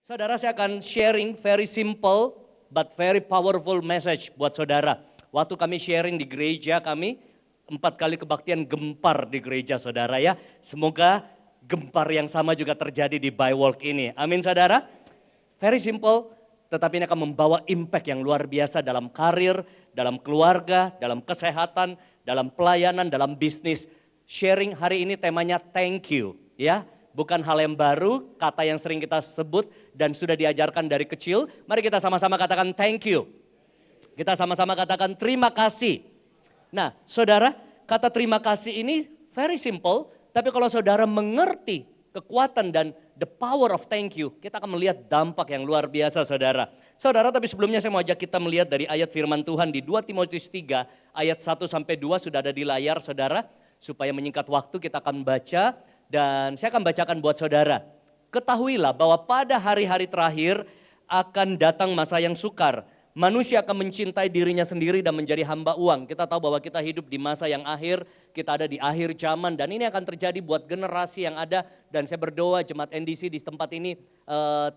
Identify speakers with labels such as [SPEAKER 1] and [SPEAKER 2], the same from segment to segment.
[SPEAKER 1] Saudara, saya akan sharing very simple but very powerful message buat saudara. Waktu kami sharing di gereja kami, 4 kali kebaktian gempar di gereja saudara ya. Semoga gempar yang sama juga terjadi di Bywalk ini. Amin saudara. Very simple, tetapi ini akan membawa impact yang luar biasa dalam karir, dalam keluarga, dalam kesehatan, dalam pelayanan, dalam bisnis. Sharing hari ini temanya thank you ya. Bukan hal yang baru, kata yang sering kita sebut dan sudah diajarkan dari kecil. Mari kita sama-sama katakan thank you. Kita sama-sama katakan terima kasih. Nah saudara, kata terima kasih ini very simple. Tapi kalau saudara mengerti kekuatan dan the power of thank you, kita akan melihat dampak yang luar biasa saudara. Saudara, tapi sebelumnya saya mau ajak kita melihat dari ayat firman Tuhan di 2 Timotius 3 ayat 1-2 sudah ada di layar saudara. Supaya menyingkat waktu kita akan baca. Dan saya akan bacakan buat saudara. Ketahuilah bahwa pada hari-hari terakhir akan datang masa yang sukar. Manusia akan mencintai dirinya sendiri dan menjadi hamba uang. Kita tahu bahwa kita hidup di masa yang akhir, kita ada di akhir zaman. Dan ini akan terjadi buat generasi yang ada. Dan saya berdoa jemaat NDC di tempat ini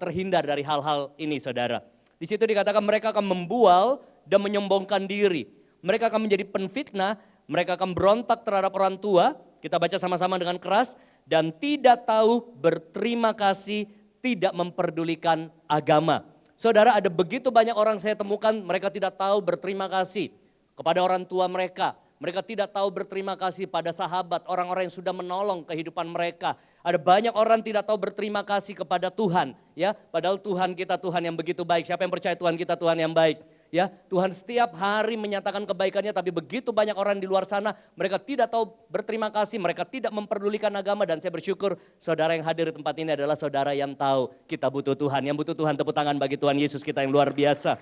[SPEAKER 1] terhindar dari hal-hal ini saudara. Di situ dikatakan mereka akan membual dan menyombongkan diri. Mereka akan menjadi penfitnah, mereka akan berontak terhadap orang tua. Kita baca sama-sama dengan keras. Dan tidak tahu berterima kasih, tidak memperdulikan agama. Saudara, ada begitu banyak orang saya temukan mereka tidak tahu berterima kasih kepada orang tua mereka. Mereka tidak tahu berterima kasih pada sahabat, orang-orang yang sudah menolong kehidupan mereka. Ada banyak orang tidak tahu berterima kasih kepada Tuhan. Ya, padahal Tuhan kita Tuhan yang begitu baik. Siapa yang percaya Tuhan kita Tuhan yang baik? Ya, Tuhan setiap hari menyatakan kebaikannya, tapi begitu banyak orang di luar sana, mereka tidak tahu berterima kasih, mereka tidak memperdulikan agama. Dan saya bersyukur saudara yang hadir di tempat ini adalah saudara yang tahu kita butuh Tuhan. Yang butuh Tuhan, tepuk tangan bagi Tuhan Yesus kita yang luar biasa.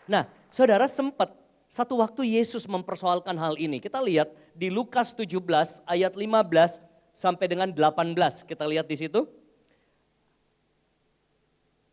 [SPEAKER 1] Nah, saudara, sempat satu waktu Yesus mempersoalkan hal ini. Kita lihat di Lukas 17 ayat 15 sampai dengan 18. Kita lihat di situ.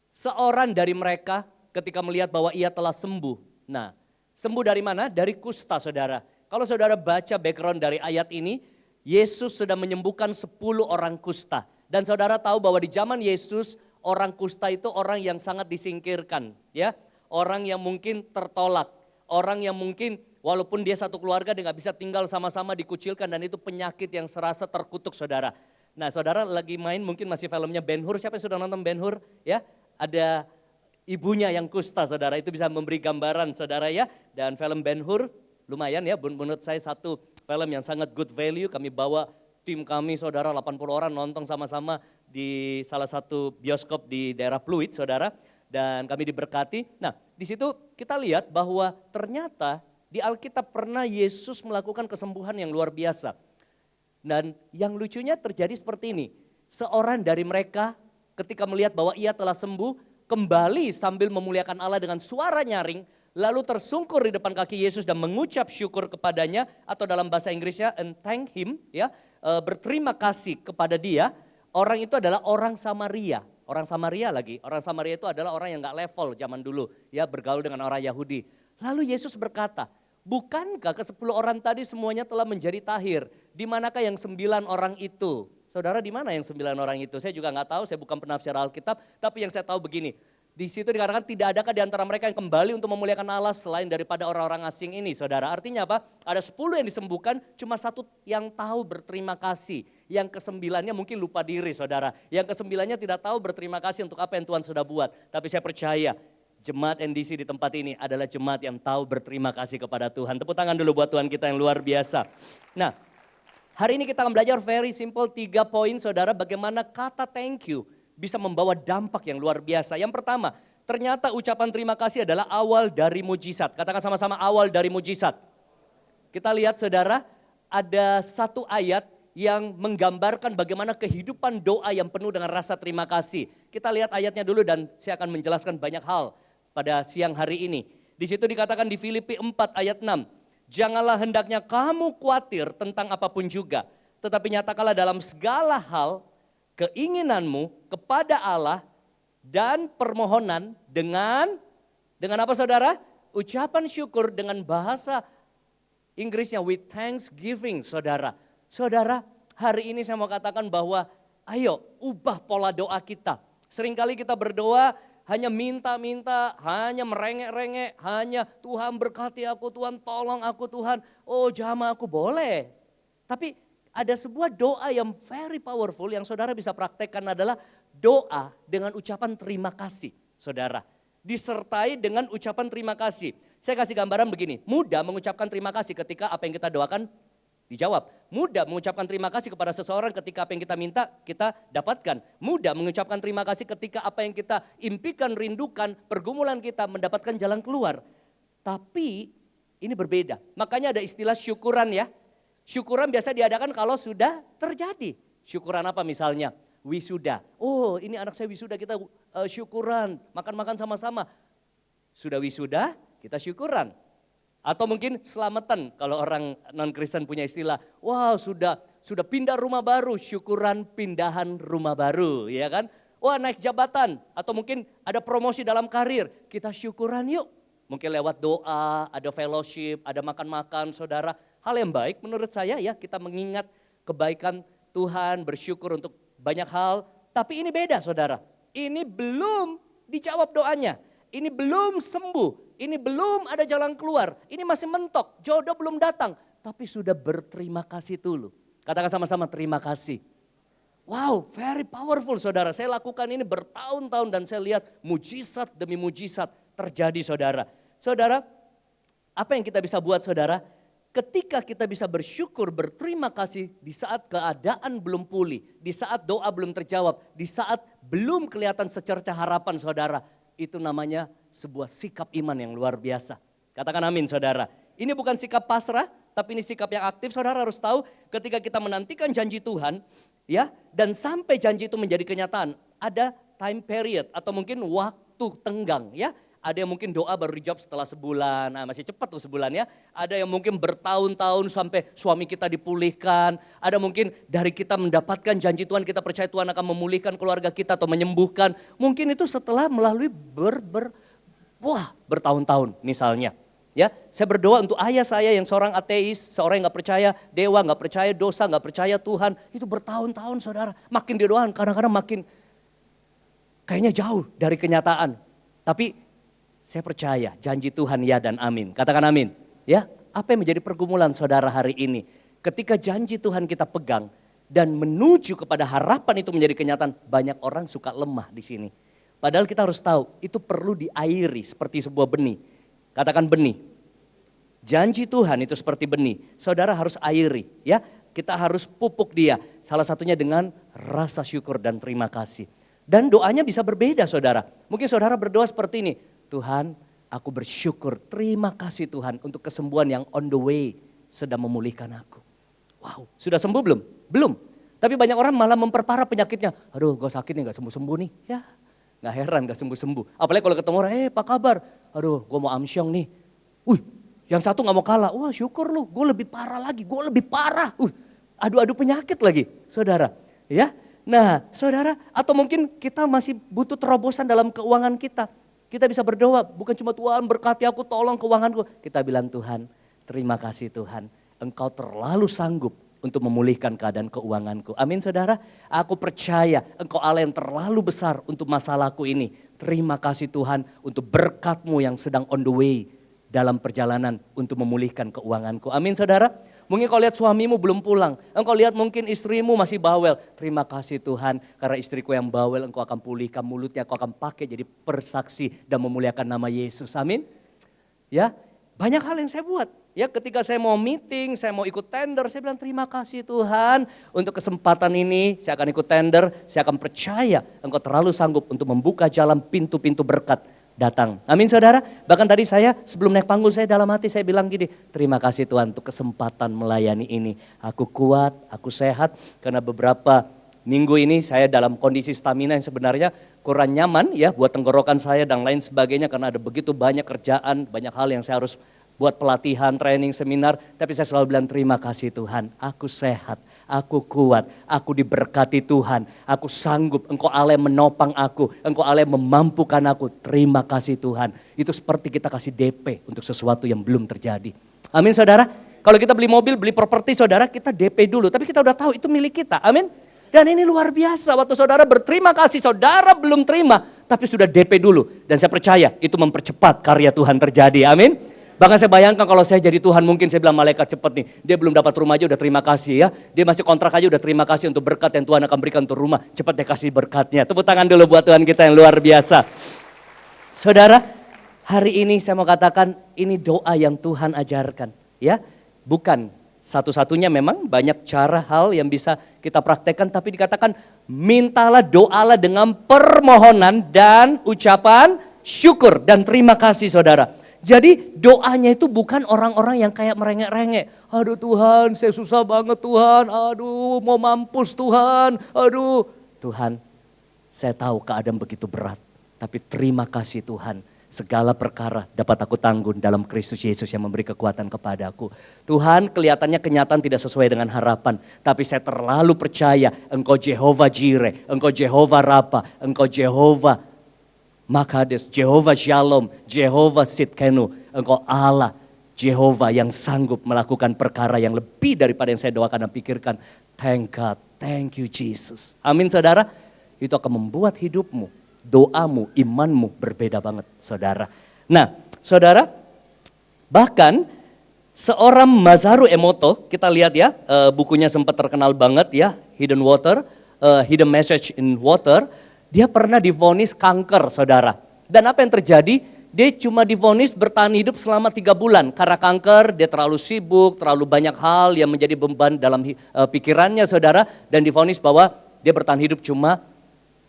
[SPEAKER 1] Seorang dari mereka ketika melihat bahwa ia telah sembuh. Nah, sembuh dari mana? Dari kusta saudara. Kalau saudara baca background dari ayat ini, Yesus sudah menyembuhkan 10 orang kusta. Dan saudara tahu bahwa di zaman Yesus, orang kusta itu orang yang sangat disingkirkan. Ya, orang yang mungkin tertolak. Orang yang mungkin walaupun dia satu keluarga, dia gak bisa tinggal sama-sama, dikucilkan. Dan itu penyakit yang serasa terkutuk saudara. Nah saudara lagi main mungkin masih filmnya Ben-Hur. Siapa yang sudah nonton Ben-Hur? Ya, ada ibunya yang kusta saudara, itu bisa memberi gambaran saudara ya. Dan film Ben-Hur lumayan ya, menurut saya satu film yang sangat good value. Kami bawa tim kami saudara 80 orang nonton sama-sama di salah satu bioskop di daerah Pluit saudara. Dan kami diberkati. Nah di situ kita lihat bahwa ternyata di Alkitab pernah Yesus melakukan kesembuhan yang luar biasa. Dan yang lucunya terjadi seperti ini. Seorang dari mereka ketika melihat bahwa ia telah sembuh, kembali sambil memuliakan Allah dengan suara nyaring, lalu tersungkur di depan kaki Yesus dan mengucap syukur kepadanya, atau dalam bahasa Inggrisnya and thank him, ya, berterima kasih kepada dia. Orang itu adalah orang Samaria. Orang Samaria lagi, orang Samaria itu adalah orang yang gak level zaman dulu, ya, bergaul dengan orang Yahudi. Lalu Yesus berkata, bukankah ke-10 orang tadi semuanya telah menjadi tahir? Di manakah yang 9 orang itu? Saudara, di mana yang 9 orang itu? Saya juga nggak tahu, saya bukan penafsir Alkitab, tapi yang saya tahu begini. Di situ dikatakan tidak adakah di antara mereka yang kembali untuk memuliakan Allah selain daripada orang-orang asing ini, saudara. Artinya apa? Ada 10 yang disembuhkan, cuma 1 yang tahu berterima kasih. Yang ke-9-nya mungkin lupa diri, saudara. Yang ke-9-nya tidak tahu berterima kasih untuk apa yang Tuhan sudah buat. Tapi saya percaya jemaat NDC di tempat ini adalah jemaat yang tahu berterima kasih kepada Tuhan. Tepuk tangan dulu buat Tuhan kita yang luar biasa. Nah, hari ini kita akan belajar very simple 3 poin saudara, bagaimana kata thank you bisa membawa dampak yang luar biasa. Yang pertama, ternyata ucapan terima kasih adalah awal dari mujizat. Katakan sama-sama, awal dari mujizat. Kita lihat saudara, ada satu ayat yang menggambarkan bagaimana kehidupan doa yang penuh dengan rasa terima kasih. Kita lihat ayatnya dulu dan saya akan menjelaskan banyak hal pada siang hari ini. Di situ dikatakan di Filipi 4 ayat 6. Janganlah hendaknya kamu khawatir tentang apapun juga. Tetapi nyatakanlah dalam segala hal keinginanmu kepada Allah dan permohonan dengan apa saudara? Ucapan syukur dengan bahasa Inggrisnya with thanksgiving saudara. Saudara, hari ini saya mau katakan bahwa ayo ubah pola doa kita. Seringkali kita berdoa hanya minta-minta, hanya merengek-rengek, hanya Tuhan berkati aku, Tuhan tolong aku Tuhan, oh jamah aku boleh. Tapi ada sebuah doa yang very powerful yang saudara bisa praktekkan adalah doa dengan ucapan terima kasih saudara. Disertai dengan ucapan terima kasih. Saya kasih gambaran begini, mudah mengucapkan terima kasih ketika apa yang kita doakan dijawab. Mudah mengucapkan terima kasih kepada seseorang ketika apa yang kita minta kita dapatkan. Mudah mengucapkan terima kasih ketika apa yang kita impikan, rindukan, pergumulan kita mendapatkan jalan keluar. Tapi ini berbeda. Makanya ada istilah syukuran ya. Syukuran biasa diadakan kalau sudah terjadi. Syukuran apa misalnya? Wisuda. Oh ini anak saya wisuda, kita syukuran, makan-makan sama-sama. Sudah wisuda, kita syukuran. Atau mungkin selamatan kalau orang non-Kristen punya istilah, wow sudah pindah rumah baru, syukuran pindahan rumah baru, ya kan? Wah naik jabatan atau mungkin ada promosi dalam karir, kita syukuran yuk. Mungkin lewat doa, ada fellowship, ada makan-makan saudara. Hal yang baik menurut saya ya, kita mengingat kebaikan Tuhan, bersyukur untuk banyak hal. Tapi ini beda saudara, ini belum dijawab doanya. Ini belum sembuh, ini belum ada jalan keluar, ini masih mentok, jodoh belum datang. Tapi sudah berterima kasih dulu. Katakan sama-sama terima kasih. Wow, very powerful saudara. Saya lakukan ini bertahun-tahun dan saya lihat mujizat demi mujizat terjadi saudara. Saudara, apa yang kita bisa buat saudara? Ketika kita bisa bersyukur, berterima kasih di saat keadaan belum pulih, di saat doa belum terjawab, di saat belum kelihatan secercah harapan saudara. Itu namanya sebuah sikap iman yang luar biasa. Katakan amin saudara. Ini bukan sikap pasrah, tapi ini sikap yang aktif. Saudara harus tahu ketika kita menantikan janji Tuhan, ya, dan sampai janji itu menjadi kenyataan, ada time period atau mungkin waktu tenggang, ya. Ada yang mungkin doa baru dijawab setelah sebulan, nah masih cepat tuh sebulan ya. Ada yang mungkin bertahun-tahun sampai suami kita dipulihkan. Ada mungkin dari kita mendapatkan janji Tuhan, kita percaya Tuhan akan memulihkan keluarga kita atau menyembuhkan. Mungkin itu setelah melalui bertahun-tahun misalnya. Ya, saya berdoa untuk ayah saya yang seorang ateis, seorang yang gak percaya dewa, gak percaya dosa, gak percaya Tuhan. Itu bertahun-tahun saudara, makin didoakan kadang-kadang makin kayaknya jauh dari kenyataan. Tapi saya percaya janji Tuhan ya dan amin. Katakan amin. Ya, apa yang menjadi pergumulan saudara hari ini? Ketika janji Tuhan kita pegang dan menuju kepada harapan itu menjadi kenyataan, banyak orang suka lemah di sini. Padahal kita harus tahu itu perlu diairi seperti sebuah benih. Katakan benih. Janji Tuhan itu seperti benih. Saudara harus airi, ya. Kita harus pupuk dia. Salah satunya dengan rasa syukur dan terima kasih. Dan doanya bisa berbeda saudara. Mungkin saudara berdoa seperti ini. Tuhan, aku bersyukur, terima kasih Tuhan untuk kesembuhan yang on the way sedang memulihkan aku. Wow, sudah sembuh belum? Belum. Tapi banyak orang malah memperparah penyakitnya. Aduh, gue sakit nih, gak sembuh-sembuh nih. Ya, gak heran gak sembuh-sembuh. Apalagi kalau ketemu orang, apa kabar? Aduh, gue mau amsyong nih. Yang satu gak mau kalah. Wah syukur lu, gue lebih parah lagi, gue lebih parah. Adu-adu penyakit lagi, saudara. Ya, nah saudara, atau mungkin kita masih butuh terobosan dalam keuangan kita. Kita bisa berdoa, bukan cuma Tuhan berkati aku, tolong keuanganku. Kita bilang Tuhan, terima kasih Tuhan. Engkau terlalu sanggup untuk memulihkan keadaan keuanganku. Amin saudara. Aku percaya engkau Allah yang terlalu besar untuk masalahku ini. Terima kasih Tuhan untuk berkat-Mu yang sedang on the way dalam perjalanan untuk memulihkan keuanganku. Amin saudara. Mungkin kau lihat suamimu belum pulang. Engkau lihat mungkin istrimu masih bawel. Terima kasih Tuhan karena istriku yang bawel engkau akan pulihkan mulutnya. Engkau akan pakai jadi persaksi dan memuliakan nama Yesus. Amin. Ya, banyak hal yang saya buat. Ya, ketika saya mau meeting, saya mau ikut tender, saya bilang terima kasih Tuhan untuk kesempatan ini. Saya akan ikut tender, saya akan percaya engkau terlalu sanggup untuk membuka jalan pintu-pintu berkat datang. Amin saudara. Bahkan tadi saya sebelum naik panggung saya dalam hati saya bilang gini, terima kasih Tuhan untuk kesempatan melayani ini. Aku kuat, aku sehat karena beberapa minggu ini saya dalam kondisi stamina yang sebenarnya kurang nyaman ya buat tenggorokan saya dan lain sebagainya karena ada begitu banyak kerjaan, banyak hal yang saya harus buat pelatihan, training, seminar. Tapi saya selalu bilang terima kasih Tuhan, aku sehat. Aku kuat, aku diberkati Tuhan, aku sanggup, engkau Allah yang menopang aku, engkau Allah yang memampukan aku, terima kasih Tuhan. Itu seperti kita kasih DP untuk sesuatu yang belum terjadi. Amin saudara, kalau kita beli mobil, beli properti saudara, kita DP dulu, tapi kita udah tahu itu milik kita, amin. Dan ini luar biasa, waktu saudara berterima kasih, saudara belum terima, tapi sudah DP dulu. Dan saya percaya itu mempercepat karya Tuhan terjadi, amin. Bahkan saya bayangkan kalau saya jadi Tuhan, mungkin saya bilang malaikat cepet nih. Dia belum dapat rumah aja udah terima kasih ya. Dia masih kontrak aja udah terima kasih untuk berkat yang Tuhan akan berikan untuk rumah. Cepat dia kasih berkatnya. Tepuk tangan dulu buat Tuhan kita yang luar biasa. Saudara, hari ini saya mau katakan ini doa yang Tuhan ajarkan. Ya, bukan satu-satunya, memang banyak cara hal yang bisa kita praktekkan, tapi dikatakan mintalah, doalah dengan permohonan dan ucapan syukur dan terima kasih saudara. Jadi doanya itu bukan orang-orang yang kayak merengek-rengek. Aduh Tuhan, saya susah banget Tuhan, aduh mau mampus Tuhan, aduh. Tuhan, saya tahu keadaan begitu berat, tapi terima kasih Tuhan. Segala perkara dapat aku tanggung dalam Kristus Yesus yang memberi kekuatan kepadaku. Tuhan, kelihatannya kenyataan tidak sesuai dengan harapan. Tapi saya terlalu percaya Engkau Jehovah Jireh, Engkau Jehovah Rafa, Engkau Jehovah Makades, Jehovah Shalom, Jehovah Sitkenu. Engkau Allah Jehovah yang sanggup melakukan perkara yang lebih daripada yang saya doakan dan pikirkan. Thank God, thank you Jesus. Amin saudara, itu akan membuat hidupmu, doamu, imanmu berbeda banget saudara. Nah saudara, bahkan seorang Masaru Emoto, kita lihat ya, bukunya sempat terkenal banget ya, Hidden Water, Hidden Message in Water. Dia pernah divonis kanker saudara. Dan apa yang terjadi? Dia cuma divonis bertahan hidup selama 3 bulan. Karena kanker dia terlalu sibuk, terlalu banyak hal yang menjadi beban dalam pikirannya saudara. Dan divonis bahwa dia bertahan hidup cuma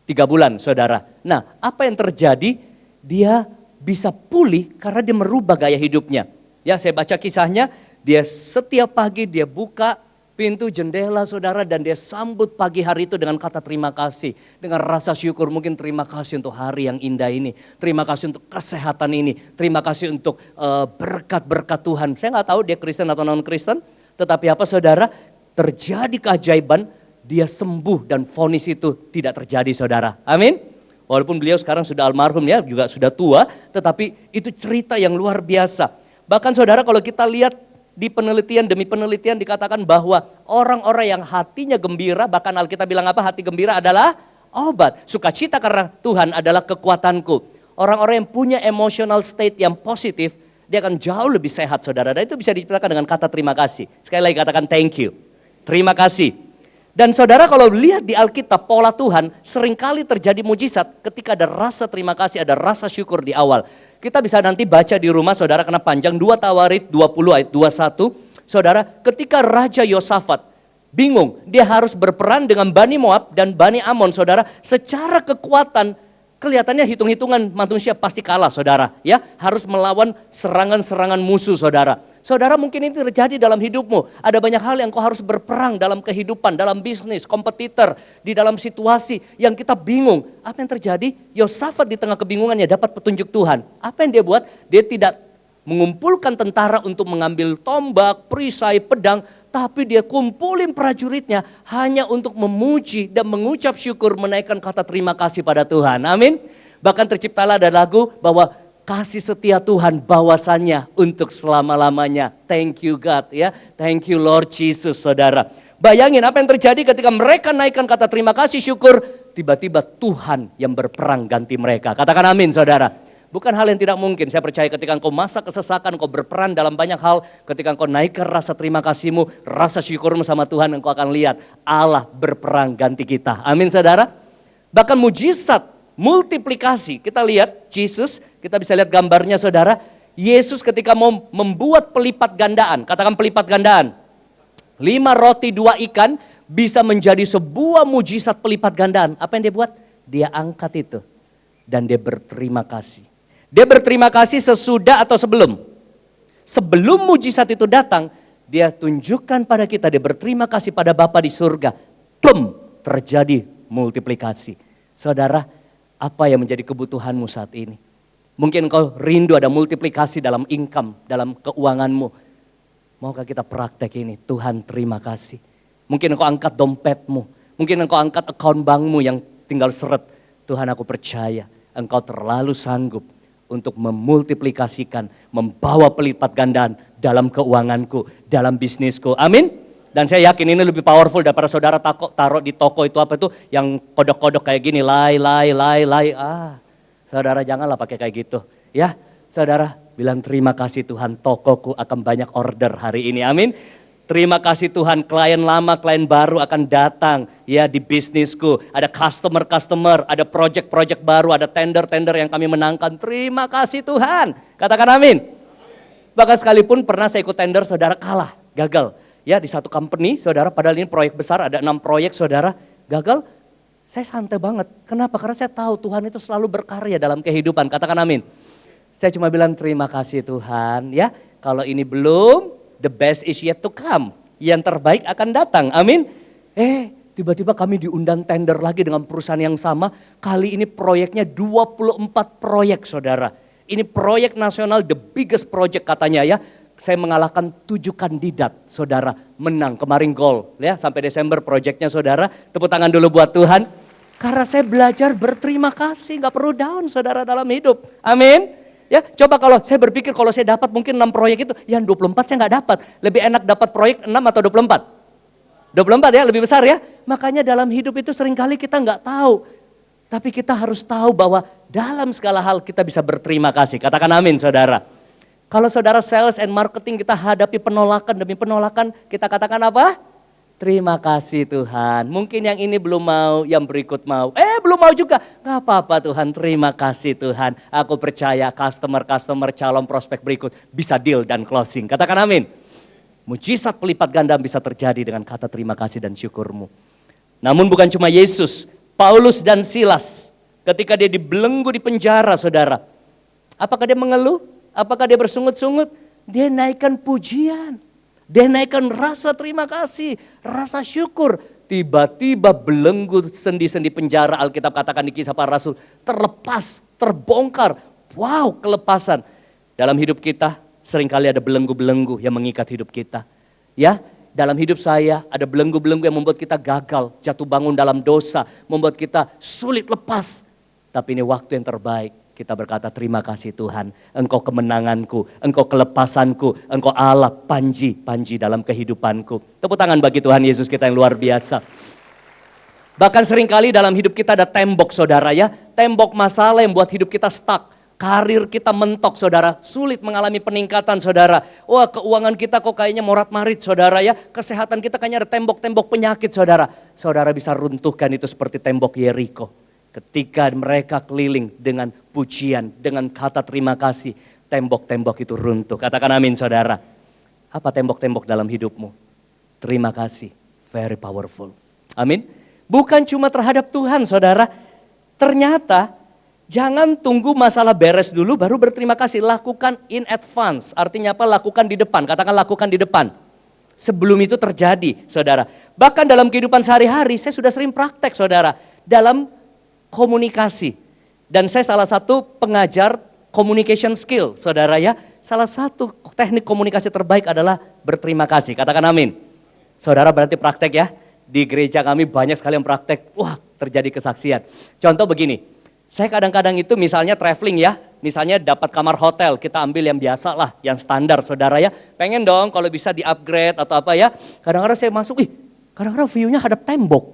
[SPEAKER 1] 3 bulan saudara. Nah apa yang terjadi? Dia bisa pulih karena dia merubah gaya hidupnya. Ya saya baca kisahnya, dia setiap pagi dia buka pintu jendela saudara dan dia sambut pagi hari itu dengan kata terima kasih. Dengan rasa syukur, mungkin terima kasih untuk hari yang indah ini. Terima kasih untuk kesehatan ini. Terima kasih untuk berkat-berkat Tuhan. Saya nggak tahu dia Kristen atau non-Kristen. Tetapi apa saudara, terjadi keajaiban. Dia sembuh dan vonis itu tidak terjadi saudara. Amin. Walaupun beliau sekarang sudah almarhum ya, juga sudah tua. Tetapi itu cerita yang luar biasa. Bahkan saudara kalau kita lihat di penelitian demi penelitian dikatakan bahwa orang-orang yang hatinya gembira, bahkan Alkitab bilang apa? Hati gembira adalah obat. Sukacita karena Tuhan adalah kekuatanku. Orang-orang yang punya emotional state yang positif, dia akan jauh lebih sehat saudara. Dan itu bisa diciptakan dengan kata terima kasih. Sekali lagi katakan thank you. Terima kasih. Dan saudara kalau lihat di Alkitab pola Tuhan seringkali terjadi mujizat ketika ada rasa terima kasih, ada rasa syukur di awal. Kita bisa nanti baca di rumah saudara karena panjang 2 Tawarik 20 ayat 21. Saudara ketika Raja Yosafat bingung dia harus berperang dengan Bani Moab dan Bani Amon saudara. Secara kekuatan kelihatannya hitung-hitungan manusia pasti kalah saudara. Ya harus melawan serangan-serangan musuh saudara. Saudara mungkin ini terjadi dalam hidupmu. Ada banyak hal yang kau harus berperang dalam kehidupan, dalam bisnis, kompetitor, di dalam situasi yang kita bingung. Apa yang terjadi? Yosafat di tengah kebingungannya dapat petunjuk Tuhan. Apa yang dia buat? Dia tidak mengumpulkan tentara untuk mengambil tombak, perisai, pedang. Tapi dia kumpulin prajuritnya hanya untuk memuji dan mengucap syukur, menaikkan kata terima kasih pada Tuhan. Amin. Bahkan terciptalah ada lagu bahwa kasih setia Tuhan bawasannya untuk selama-lamanya. Thank you God ya. Thank you Lord Jesus saudara. Bayangin apa yang terjadi ketika mereka naikkan kata terima kasih syukur. Tiba-tiba Tuhan yang berperang ganti mereka. Katakan amin saudara. Bukan hal yang tidak mungkin. Saya percaya ketika engkau masa kesesakan, engkau berperan dalam banyak hal. Ketika engkau naikkan rasa terima kasihmu, rasa syukurmu sama Tuhan, engkau akan lihat Allah berperang ganti kita. Amin saudara. Bahkan mujizat multiplikasi. Kita lihat Yesus, kita bisa lihat gambarnya saudara. Yesus ketika mau membuat pelipat gandaan, katakan pelipat gandaan. 5 roti 2 ikan bisa menjadi sebuah mujizat pelipat gandaan. Apa yang dia buat? Dia angkat itu dan dia berterima kasih. Dia berterima kasih sesudah atau sebelum? Sebelum mujizat itu datang, dia tunjukkan pada kita, dia berterima kasih pada Bapa di surga. Boom, terjadi multiplikasi. Saudara, apa yang menjadi kebutuhanmu saat ini? Mungkin engkau rindu ada multiplikasi dalam income, dalam keuanganmu. Maukah kita praktek ini? Tuhan terima kasih. Mungkin engkau angkat dompetmu. Mungkin engkau angkat account bankmu yang tinggal seret. Tuhan aku percaya engkau terlalu sanggup untuk memultiplikasikan, membawa pelipat gandaan dalam keuanganku, dalam bisnisku. Amin. Dan saya yakin ini lebih powerful daripada saudara taruh di toko itu apa itu yang kodok-kodok kayak gini, lai. Saudara janganlah pakai kayak gitu. Ya, saudara bilang terima kasih Tuhan, tokoku akan banyak order hari ini, amin. Terima kasih Tuhan, klien lama, klien baru akan datang ya di bisnisku. Ada customer, ada project-project baru, ada tender-tender yang kami menangkan. Terima kasih Tuhan, katakan amin. Bahkan sekalipun pernah saya ikut tender, saudara kalah, gagal. Ya di satu company, saudara padahal ini proyek besar, ada 6 proyek saudara, gagal. Saya santai banget, kenapa? Karena saya tahu Tuhan itu selalu berkarya dalam kehidupan, katakan amin. Saya cuma bilang terima kasih Tuhan ya, kalau ini belum, the best is yet to come. Yang terbaik akan datang, amin. Tiba-tiba kami diundang tender lagi dengan perusahaan yang sama. Kali ini proyeknya 24 proyek saudara. Ini proyek nasional, the biggest project katanya ya. Saya mengalahkan 7 kandidat saudara, menang kemarin goal ya. Sampai Desember proyeknya saudara, tepuk tangan dulu buat Tuhan. Karena saya belajar berterima kasih, gak perlu down saudara dalam hidup, amin. Ya, coba kalau saya berpikir kalau saya dapat mungkin 6 proyek itu, yang 24 saya nggak dapat. Lebih enak dapat proyek 6 atau 24? 24 ya, lebih besar ya. Makanya dalam hidup itu seringkali kita nggak tahu. Tapi kita harus tahu bahwa dalam segala hal kita bisa berterima kasih. Katakan amin saudara. Kalau saudara sales and marketing kita hadapi penolakan demi penolakan, kita katakan apa? Terima kasih Tuhan. Mungkin yang ini belum mau, yang berikut mau. Belum mau juga. Gak apa-apa Tuhan, terima kasih Tuhan. Aku percaya customer, calon prospek berikut bisa deal dan closing. Katakan amin. Mujizat pelipat ganda bisa terjadi dengan kata terima kasih dan syukurmu. Namun bukan cuma Yesus, Paulus dan Silas. Ketika dia dibelenggu di penjara saudara. Apakah dia mengeluh? Apakah dia bersungut-sungut? Dia naikkan pujian. Dia naikkan rasa terima kasih, rasa syukur. Tiba-tiba belenggu sendi-sendi penjara, Alkitab katakan di Kisah Para Rasul, terlepas, terbongkar. Wow, kelepasan. Dalam hidup kita seringkali ada belenggu-belenggu yang mengikat hidup kita. Ya, dalam hidup saya ada belenggu-belenggu yang membuat kita gagal, jatuh bangun dalam dosa, membuat kita sulit lepas. Tapi ini waktu yang terbaik. Kita berkata terima kasih Tuhan, Engkau kemenanganku, Engkau kelepasanku, Engkau Allah panji dalam kehidupanku. Tepuk tangan bagi Tuhan Yesus kita yang luar biasa. Bahkan seringkali dalam hidup kita ada tembok saudara ya, tembok masalah yang buat hidup kita stuck. Karir kita mentok saudara, sulit mengalami peningkatan saudara. Wah keuangan kita kok kayaknya morat-marit saudara ya, kesehatan kita kayaknya ada tembok-tembok penyakit saudara. Saudara bisa runtuhkan itu seperti tembok Yeriko. Ketika mereka keliling dengan pujian, dengan kata terima kasih, tembok-tembok itu runtuh. Katakan amin saudara. Apa tembok-tembok dalam hidupmu? Terima kasih, very powerful. Amin. Bukan cuma terhadap Tuhan saudara. Ternyata jangan tunggu masalah beres dulu baru berterima kasih. Lakukan in advance. Artinya apa? Lakukan di depan. Katakan lakukan di depan. Sebelum itu terjadi saudara. Bahkan dalam kehidupan sehari-hari saya sudah sering praktek saudara. Dalam komunikasi. Dan saya salah satu pengajar communication skill saudara ya. Salah satu teknik komunikasi terbaik adalah berterima kasih. Katakan amin. Saudara berarti praktek ya. Di gereja kami banyak sekali yang praktek. Wah terjadi kesaksian. Contoh begini. Saya kadang-kadang itu misalnya traveling ya. Misalnya dapat kamar hotel. Kita ambil yang biasa lah. Yang standar saudara ya. Pengen dong kalau bisa di upgrade atau apa ya. Kadang-kadang saya masuk. Kadang-kadang view-nya hadap tembok.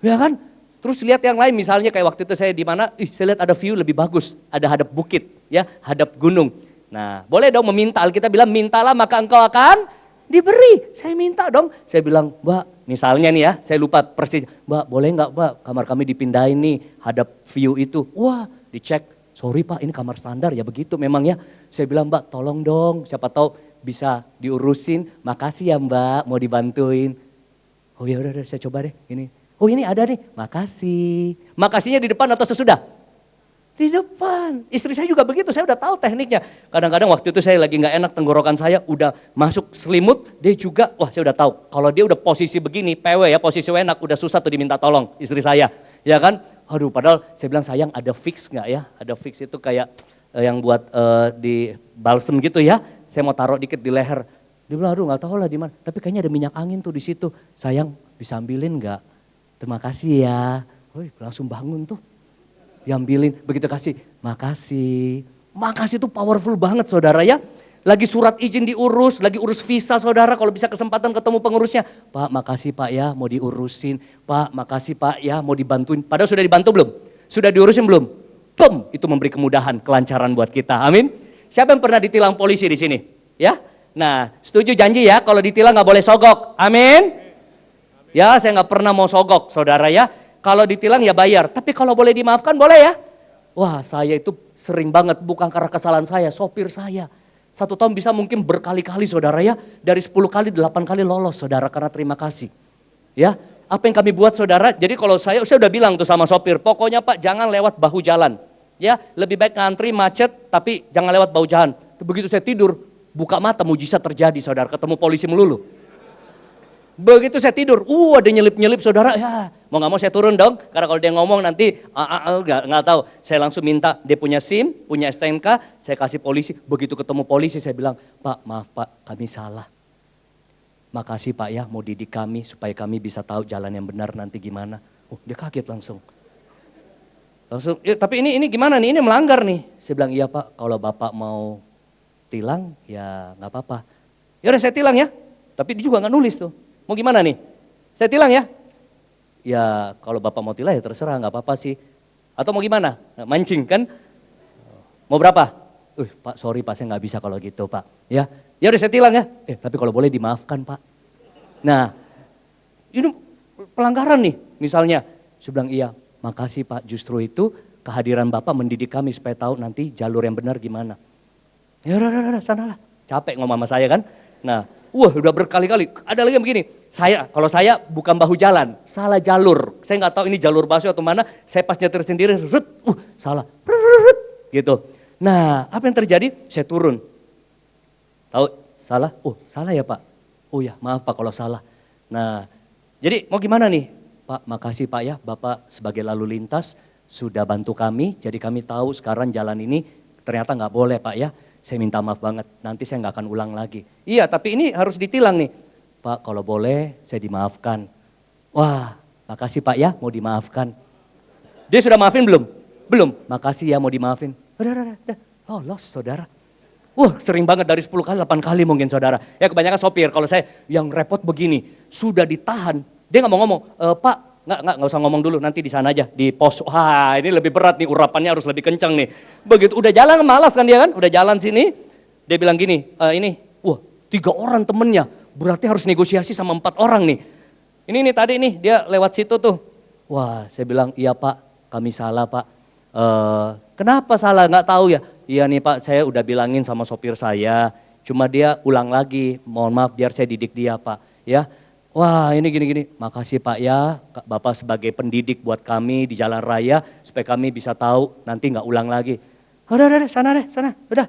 [SPEAKER 1] Ya kan. Terus lihat yang lain misalnya kayak waktu itu saya di mana, saya lihat ada view lebih bagus, ada hadap bukit, ya, hadap gunung. Nah, boleh dong meminta, kita bilang mintalah maka engkau akan diberi. Saya minta dong, saya bilang Mbak, misalnya nih ya, saya lupa persis, Mbak boleh nggak Mbak kamar kami dipindahin nih, hadap view itu. Wah, dicek, sorry Pak ini kamar standar ya begitu memang ya. Saya bilang Mbak tolong dong, siapa tahu bisa diurusin, makasih ya Mbak mau dibantuin. Oh ya udah saya coba deh ini. Oh ini ada nih, makasih. Makasihnya di depan atau sesudah? Di depan. Istri saya juga begitu, saya udah tahu tekniknya. Kadang-kadang waktu itu saya lagi gak enak, tenggorokan saya udah masuk selimut. Dia juga, wah saya udah tahu. Kalau dia udah posisi begini, PW ya, posisi enak, udah susah tuh diminta tolong istri saya. Ya kan? Aduh padahal saya bilang sayang ada fix gak ya? Ada fix itu kayak yang buat di balsem gitu ya. Saya mau taruh dikit di leher. Dia bilang aduh gak tahu lah di mana. Tapi kayaknya ada minyak angin tuh di situ. Sayang bisa ambilin gak? Terima kasih ya. Wih, langsung bangun tuh. Diambilin, begitu kasih, makasih. Makasih itu powerful banget saudara ya. Lagi surat izin diurus, lagi urus visa saudara, kalau bisa kesempatan ketemu pengurusnya. Pak makasih Pak ya mau diurusin, Pak makasih Pak ya mau dibantuin. Padahal sudah dibantu belum? Sudah diurusin belum? Pum, itu memberi kemudahan, kelancaran buat kita, amin. Siapa yang pernah ditilang polisi di sini? Ya, nah setuju janji ya kalau ditilang gak boleh sogok, amin. Ya saya gak pernah mau sogok saudara ya, kalau ditilang ya bayar. Tapi kalau boleh dimaafkan boleh ya. Wah saya itu sering banget, bukan karena kesalahan saya, sopir saya. 1 tahun bisa mungkin berkali-kali saudara ya. Dari 10 kali, 8 kali lolos saudara karena terima kasih. Ya, apa yang kami buat saudara, jadi kalau saya udah bilang tuh sama sopir, pokoknya Pak jangan lewat bahu jalan. Ya, lebih baik ngantri macet tapi jangan lewat bahu jalan. Begitu saya tidur, buka mata mujizat terjadi saudara, ketemu polisi melulu. Begitu saya tidur, ada nyelip-nyelip saudara, ya mau gak mau saya turun dong. Karena kalau dia ngomong nanti, gak tahu. Saya langsung minta, dia punya SIM, punya STNK, saya kasih polisi. Begitu ketemu polisi saya bilang, Pak maaf Pak kami salah. Makasih Pak ya mau didik kami supaya kami bisa tahu jalan yang benar nanti gimana. Dia kaget langsung. Ya, tapi ini gimana nih, ini melanggar nih. Saya bilang iya Pak kalau Bapak mau tilang ya gak apa-apa. Ya udah saya tilang ya, tapi dia juga gak nulis tuh. Mau gimana nih? Saya tilang ya? Ya kalau Bapak mau tilang ya terserah gak apa-apa sih. Atau mau gimana? Mancing kan? Mau berapa? Pak sorry Pak saya gak bisa kalau gitu Pak. Ya udah saya tilang ya. Tapi kalau boleh dimaafkan Pak. Nah ini pelanggaran nih misalnya. Saya bilang iya makasih Pak justru itu kehadiran Bapak mendidik kami supaya tahu nanti jalur yang benar gimana. Ya udah sanalah. Capek ngomong sama saya kan. Nah udah berkali-kali. Ada lagi yang begini. Kalau saya bukan bahu jalan, salah jalur. Saya nggak tahu ini jalur busway atau mana. Saya pas nyetir sendiri, salah, gitu. Nah, apa yang terjadi? Saya turun. Tahu salah? Salah ya Pak. Ya maaf Pak kalau salah. Nah, jadi mau gimana nih? Pak, makasih Pak ya, Bapak sebagai lalu lintas sudah bantu kami. Jadi kami tahu sekarang jalan ini ternyata nggak boleh Pak ya. Saya minta maaf banget, nanti saya nggak akan ulang lagi. Iya tapi ini harus ditilang nih. Pak kalau boleh saya dimaafkan. Wah makasih Pak ya mau dimaafkan. Dia sudah maafin belum? Belum, makasih ya mau dimaafin. Udah. Lolos saudara. Sering banget dari 10 kali, 8 kali mungkin saudara. Ya kebanyakan sopir, kalau saya yang repot begini. Sudah ditahan, dia nggak mau ngomong. Pak nggak usah ngomong dulu, nanti di sana aja di pos. Ini lebih berat nih, urapannya harus lebih kencang nih. Begitu udah jalan malas kan dia kan, udah jalan sini, dia bilang gini, 3 orang temennya, berarti harus negosiasi sama 4 orang nih. Ini tadi nih dia lewat situ tuh. Saya bilang iya Pak, kami salah Pak. Kenapa salah? Nggak tahu ya. Iya nih Pak, saya udah bilangin sama sopir saya, cuma dia ulang lagi. Mohon maaf biar saya didik dia Pak. Ya. Ini gini, makasih Pak ya, Bapak sebagai pendidik buat kami di jalan raya supaya kami bisa tahu nanti nggak ulang lagi. Udah, sana, udah.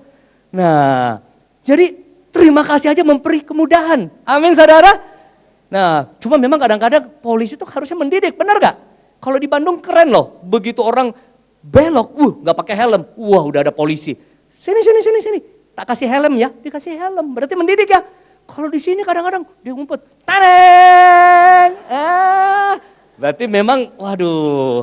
[SPEAKER 1] Nah, jadi terima kasih aja memberi kemudahan, amin saudara. Nah, cuma memang kadang-kadang polisi itu harusnya mendidik, benar gak? Kalau di Bandung keren loh, begitu orang belok, nggak pakai helm, udah ada polisi. Sini, tak kasih helm ya, dikasih helm, berarti mendidik ya. Kalau di sini kadang-kadang dia ngumpet, taneng. Berarti memang,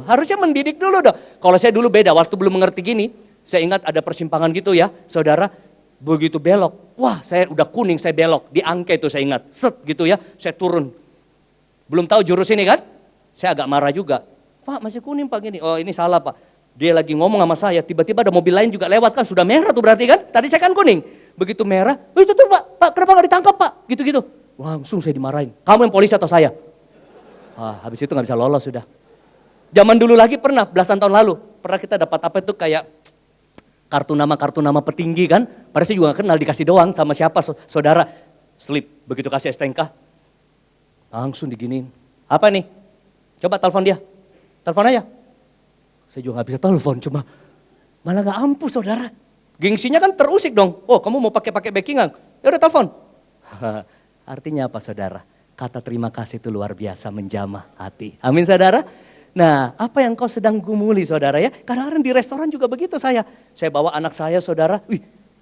[SPEAKER 1] harusnya mendidik dulu dong. Kalau saya dulu beda, waktu belum mengerti gini, saya ingat ada persimpangan gitu ya, saudara. Begitu belok, saya udah kuning, saya belok, di Angke itu saya ingat, gitu ya, saya turun. Belum tahu jurus ini kan, saya agak marah juga. Pak masih kuning Pak gini, ini salah Pak. Dia lagi ngomong sama saya, tiba-tiba ada mobil lain juga lewat kan, sudah merah tuh berarti kan, tadi saya kan kuning. Begitu merah, itu tuh Pak, kenapa gak ditangkap Pak? Gitu-gitu. Langsung saya dimarahin, kamu yang polisi atau saya? Habis itu gak bisa lolos sudah. Zaman dulu lagi pernah, belasan tahun lalu, pernah kita dapat apa itu kayak kartu nama petinggi kan. Padahal saya juga gak kenal, dikasih doang sama siapa saudara. Slip, begitu kasih STNK, langsung diginiin. Apa nih? Coba telepon dia, telepon aja. Saya juga gak bisa telepon, cuma malah gak ampuh saudara. Gengsinya kan terusik dong. Kamu mau pakai backingan? Ya udah telepon. Artinya apa saudara? Kata terima kasih itu luar biasa menjamah hati. Amin saudara. Nah apa yang kau sedang gumuli saudara ya. Kadang-kadang di restoran juga begitu saya. Saya bawa anak saya saudara.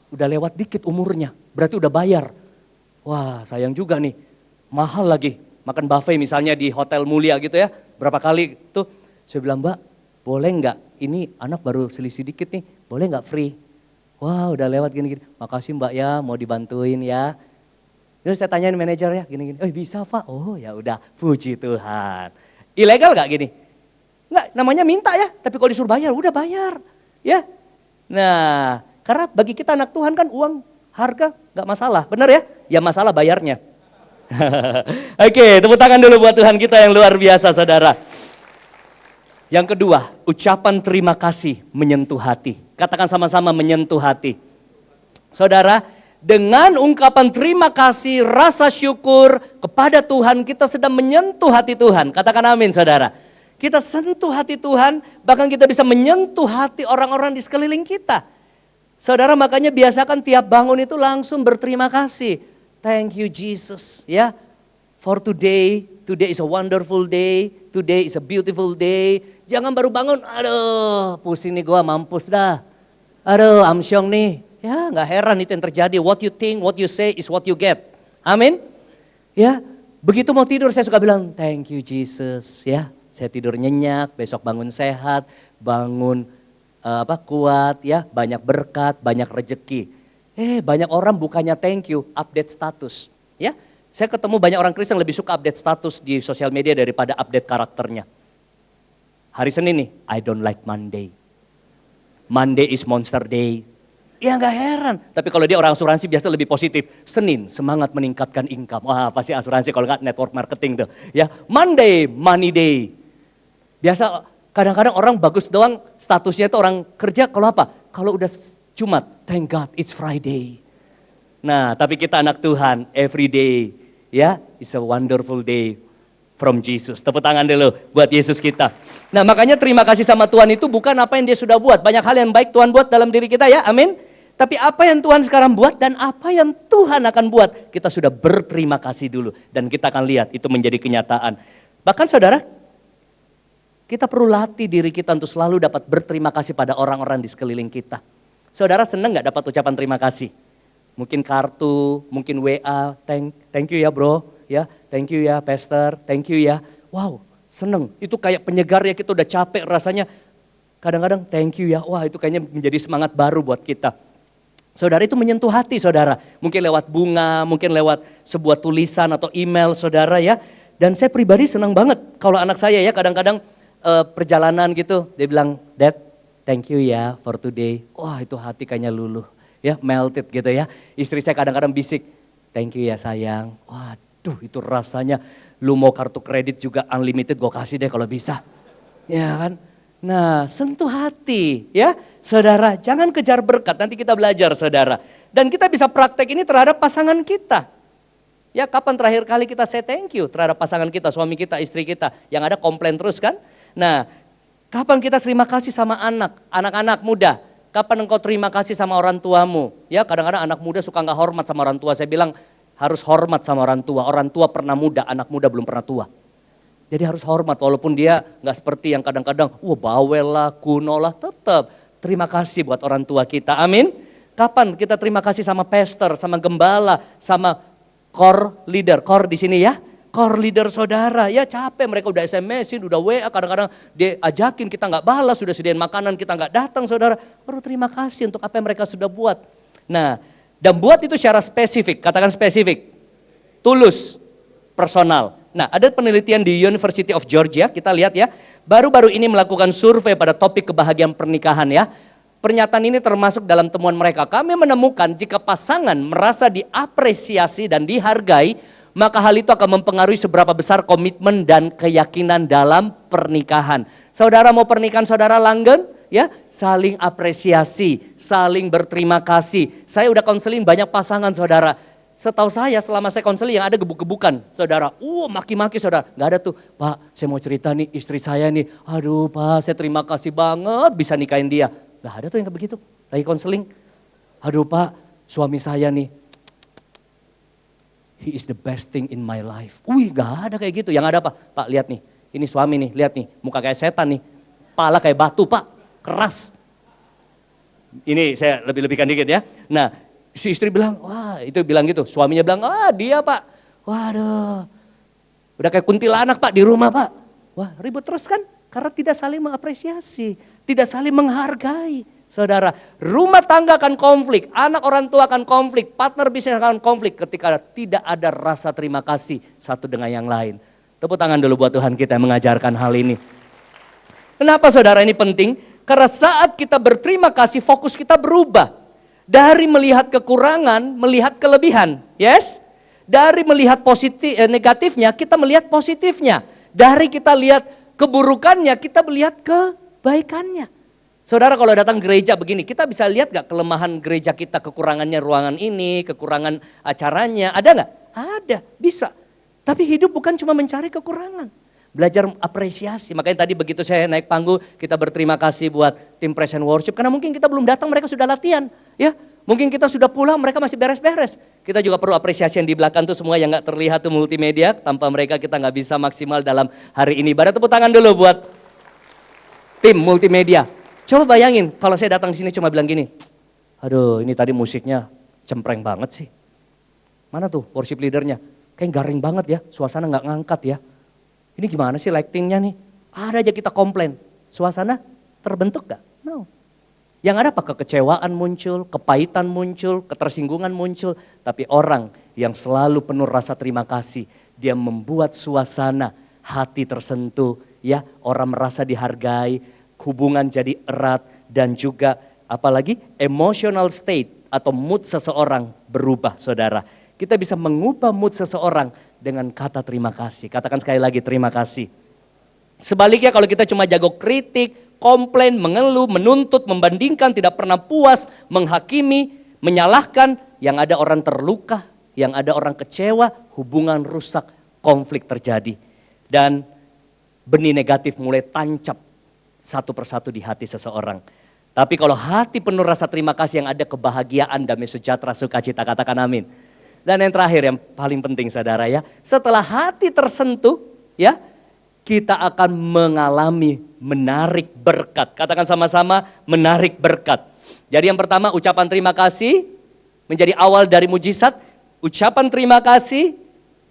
[SPEAKER 1] Udah lewat dikit umurnya. Berarti udah bayar. Sayang juga nih. Mahal lagi. Makan buffet misalnya di hotel mulia gitu ya. Berapa kali tuh. Saya bilang Mbak boleh nggak? Ini anak baru selisih dikit nih. Boleh nggak free? Wah udah lewat gini-gini, makasih mbak ya mau dibantuin ya. Terus saya tanyain manajer ya gini-gini, bisa Pak? Oh ya udah, puji Tuhan. Ilegal gak gini? Enggak, namanya minta ya, tapi kalau disuruh bayar, udah bayar. Ya. Nah, karena bagi kita anak Tuhan kan uang, harga gak masalah, benar ya? Ya masalah bayarnya. Oke, tepuk tangan dulu buat Tuhan kita yang luar biasa saudara. Yang kedua, ucapan terima kasih menyentuh hati. Katakan sama-sama menyentuh hati. Saudara, dengan ungkapan terima kasih, rasa syukur kepada Tuhan, kita sedang menyentuh hati Tuhan. Katakan amin saudara. Kita sentuh hati Tuhan, bahkan kita bisa menyentuh hati orang-orang di sekeliling kita. Saudara makanya biasakan tiap bangun itu langsung berterima kasih. Thank you Jesus ya. For today is a wonderful day, today is a beautiful day. Jangan baru bangun, aduh pusing nih gua mampus dah. Aduh amsyong nih. Ya gak heran itu yang terjadi. What you think, what you say is what you get. Amin. Ya begitu mau tidur saya suka bilang thank you Jesus ya. Saya tidur nyenyak, besok bangun sehat, bangun kuat ya, banyak berkat, banyak rejeki. Banyak orang bukannya thank you, update status ya. Saya ketemu banyak orang Kristen lebih suka update status di sosial media daripada update karakternya. Hari Senin nih, I don't like Monday. Monday is monster day. Ya gak heran. Tapi kalau dia orang asuransi biasa lebih positif. Senin, semangat meningkatkan income. Wah pasti asuransi kalau gak network marketing tuh. Ya, Monday, money day. Biasa kadang-kadang orang bagus doang statusnya itu orang kerja kalau apa? Kalau udah Jumat, thank God it's Friday. Nah tapi kita anak Tuhan, every day. Ya, it's a wonderful day from Jesus. Tepuk tangan dulu buat Yesus kita. Nah makanya terima kasih sama Tuhan itu bukan apa yang dia sudah buat. Banyak hal yang baik Tuhan buat dalam diri kita ya, amin. Tapi apa yang Tuhan sekarang buat dan apa yang Tuhan akan buat. Kita sudah berterima kasih dulu. Dan kita akan lihat itu menjadi kenyataan. Bahkan saudara, kita perlu latih diri kita untuk selalu dapat berterima kasih pada orang-orang di sekeliling kita. Saudara senang gak dapat ucapan terima kasih? Mungkin kartu, mungkin WA, thank you ya bro. Ya, thank you ya pastor, thank you ya. Wow, seneng. Itu kayak penyegar ya, kita udah capek rasanya. Kadang-kadang thank you ya, wah itu kayaknya menjadi semangat baru buat kita. Saudara itu menyentuh hati saudara. Mungkin lewat bunga, mungkin lewat sebuah tulisan atau email saudara ya. Dan saya pribadi senang banget kalau anak saya ya kadang-kadang perjalanan gitu. Dia bilang, Dad thank you ya for today. Wah itu hati kayaknya luluh ya, melted gitu ya. Istri saya kadang-kadang bisik, thank you ya sayang. Waduh itu rasanya lu mau kartu kredit juga unlimited gue kasih deh kalau bisa. Ya kan. Nah sentuh hati ya saudara, jangan kejar berkat, nanti kita belajar saudara. Dan kita bisa praktek ini terhadap pasangan kita. Ya kapan terakhir kali kita say thank you terhadap pasangan kita, suami kita, istri kita. Yang ada komplain terus kan. Nah kapan kita terima kasih sama anak-anak muda. Kapan engkau terima kasih sama orang tuamu. Ya kadang-kadang anak muda suka gak hormat sama orang tua. Saya bilang harus hormat sama orang tua. Orang tua pernah muda, anak muda belum pernah tua. Jadi harus hormat walaupun dia gak seperti yang kadang-kadang bawel lah, kuno lah, tetap terima kasih buat orang tua kita, amin. Kapan kita terima kasih sama pastor, sama gembala, sama core leader, core di sini ya. Core leader saudara, ya capek mereka udah SMS-in, udah WA, kadang-kadang dia ajakin kita gak balas, sudah sediain makanan kita gak datang saudara. Baru terima kasih untuk apa yang mereka sudah buat. Nah dan buat itu secara spesifik, katakan spesifik, tulus, personal. Nah ada penelitian di University of Georgia, kita lihat ya. Baru-baru ini melakukan survei pada topik kebahagiaan pernikahan ya. Pernyataan ini termasuk dalam temuan mereka. Kami menemukan jika pasangan merasa diapresiasi dan dihargai, maka hal itu akan mempengaruhi seberapa besar komitmen dan keyakinan dalam pernikahan. Saudara mau pernikahan saudara langgeng? Ya, saling apresiasi, saling berterima kasih. Saya udah konseling banyak pasangan saudara. Setahu saya selama saya konseling yang ada gebuk-gebukan saudara. Maki-maki saudara. Gak ada tuh, Pak saya mau cerita nih istri saya nih. Aduh Pak saya terima kasih banget bisa nikahin dia. Gak ada tuh yang kayak begitu. Lagi konseling. Aduh Pak suami saya nih. He is the best thing in my life. Gak ada kayak gitu. Yang ada apa? Pak lihat nih. Ini suami nih, lihat nih. Muka kayak setan nih. Pala kayak batu Pak. Keras. Ini saya lebih-lebihkan dikit ya. Nah si istri bilang, itu bilang gitu. Suaminya bilang, dia Pak. Waduh. Udah kayak kuntilanak Pak di rumah Pak. Wah ribut terus kan. Karena tidak saling mengapresiasi. Tidak saling menghargai. Saudara, rumah tangga akan konflik, anak orang tua akan konflik, partner bisnis akan konflik ketika tidak ada rasa terima kasih satu dengan yang lain. Tepuk tangan dulu buat Tuhan kita yang mengajarkan hal ini. Kenapa saudara ini penting? Karena saat kita berterima kasih, fokus kita berubah. Dari melihat kekurangan, melihat kelebihan. Yes? Dari melihat negatifnya, kita melihat positifnya. Dari kita lihat keburukannya, kita melihat kebaikannya. Saudara kalau datang gereja begini, kita bisa lihat gak kelemahan gereja kita, kekurangannya ruangan ini, kekurangan acaranya, ada gak? Ada, bisa. Tapi hidup bukan cuma mencari kekurangan. Belajar apresiasi, makanya tadi begitu saya naik panggung, kita berterima kasih buat tim praise and worship. Karena mungkin kita belum datang, mereka sudah latihan. Ya, mungkin kita sudah pulang, mereka masih beres-beres. Kita juga perlu apresiasi yang di belakang tuh semua yang gak terlihat tuh multimedia. Tanpa mereka kita gak bisa maksimal dalam hari ini. Ibarat tepuk tangan dulu buat tim multimedia. Coba bayangin kalau saya datang sini cuma bilang gini, aduh ini tadi musiknya cempreng banget sih. Mana tuh worship leadernya? Kayak garing banget ya, suasana gak ngangkat ya. Ini gimana sih lightingnya nih? Ada aja kita komplain, suasana terbentuk gak? No. Yang ada apa? Kekecewaan muncul, kepahitan muncul, ketersinggungan muncul. Tapi orang yang selalu penuh rasa terima kasih, dia membuat suasana hati tersentuh, ya orang merasa dihargai, hubungan jadi erat dan juga apalagi emotional state atau mood seseorang berubah saudara. Kita bisa mengubah mood seseorang dengan kata terima kasih. Katakan sekali lagi terima kasih. Sebaliknya kalau kita cuma jago kritik, komplain, mengeluh, menuntut, membandingkan, tidak pernah puas, menghakimi, menyalahkan, yang ada orang terluka, yang ada orang kecewa, hubungan rusak, konflik terjadi. Dan benih negatif mulai tancap satu persatu di hati seseorang. Tapi kalau hati penuh rasa terima kasih yang ada kebahagiaan, damai sejahtera, sukacita, katakan amin. Dan yang terakhir yang paling penting saudara ya, setelah hati tersentuh ya, kita akan mengalami menarik berkat. Katakan sama-sama menarik berkat. Jadi yang pertama ucapan terima kasih menjadi awal dari mujizat. Ucapan terima kasih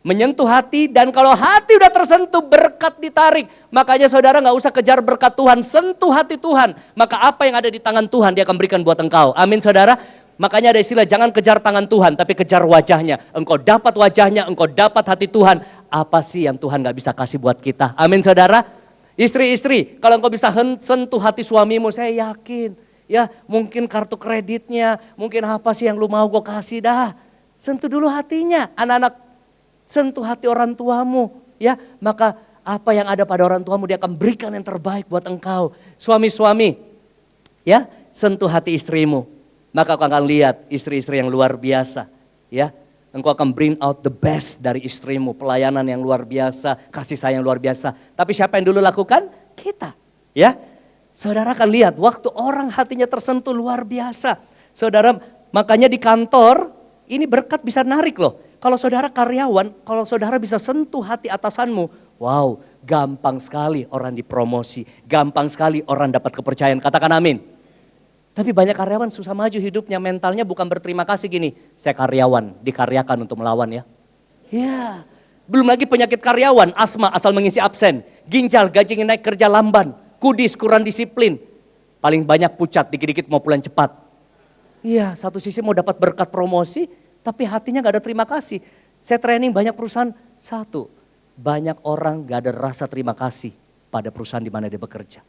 [SPEAKER 1] menyentuh hati, dan kalau hati udah tersentuh berkat ditarik. Makanya saudara gak usah kejar berkat Tuhan, sentuh hati Tuhan. Maka apa yang ada di tangan Tuhan dia akan berikan buat engkau. Amin saudara. Makanya ada istilah jangan kejar tangan Tuhan tapi kejar wajahnya. Engkau dapat wajahnya, engkau dapat hati Tuhan. Apa sih yang Tuhan gak bisa kasih buat kita. Amin saudara. Istri-istri kalau engkau bisa sentuh hati suamimu, saya yakin. Ya mungkin kartu kreditnya, mungkin apa sih yang lu mau gue kasih dah. Sentuh dulu hatinya. Anak-anak sentuh hati orang tuamu, ya maka apa yang ada pada orang tuamu dia akan berikan yang terbaik buat engkau. Suami-suami, ya sentuh hati istrimu, maka kau akan lihat istri-istri yang luar biasa, ya engkau akan bring out the best dari istrimu, pelayanan yang luar biasa, kasih sayang luar biasa. Tapi siapa yang dulu lakukan? Kita, ya. Saudara akan lihat waktu orang hatinya tersentuh luar biasa, saudara. Makanya di kantor ini berkat bisa narik loh. Kalau saudara karyawan, kalau saudara bisa sentuh hati atasanmu, wow, gampang sekali orang dipromosi, gampang sekali orang dapat kepercayaan, katakan amin. Tapi banyak karyawan susah maju hidupnya, mentalnya bukan berterima kasih gini, saya karyawan, dikaryakan untuk melawan ya. Ya, belum lagi penyakit karyawan, asma asal mengisi absen, ginjal, gajinya naik kerja lamban, kudis, kurang disiplin, paling banyak pucat, dikit-dikit mau pulang cepat. Iya, satu sisi mau dapat berkat promosi, tapi hatinya gak ada terima kasih. Saya training banyak perusahaan, satu, banyak orang gak ada rasa terima kasih pada perusahaan di mana dia bekerja.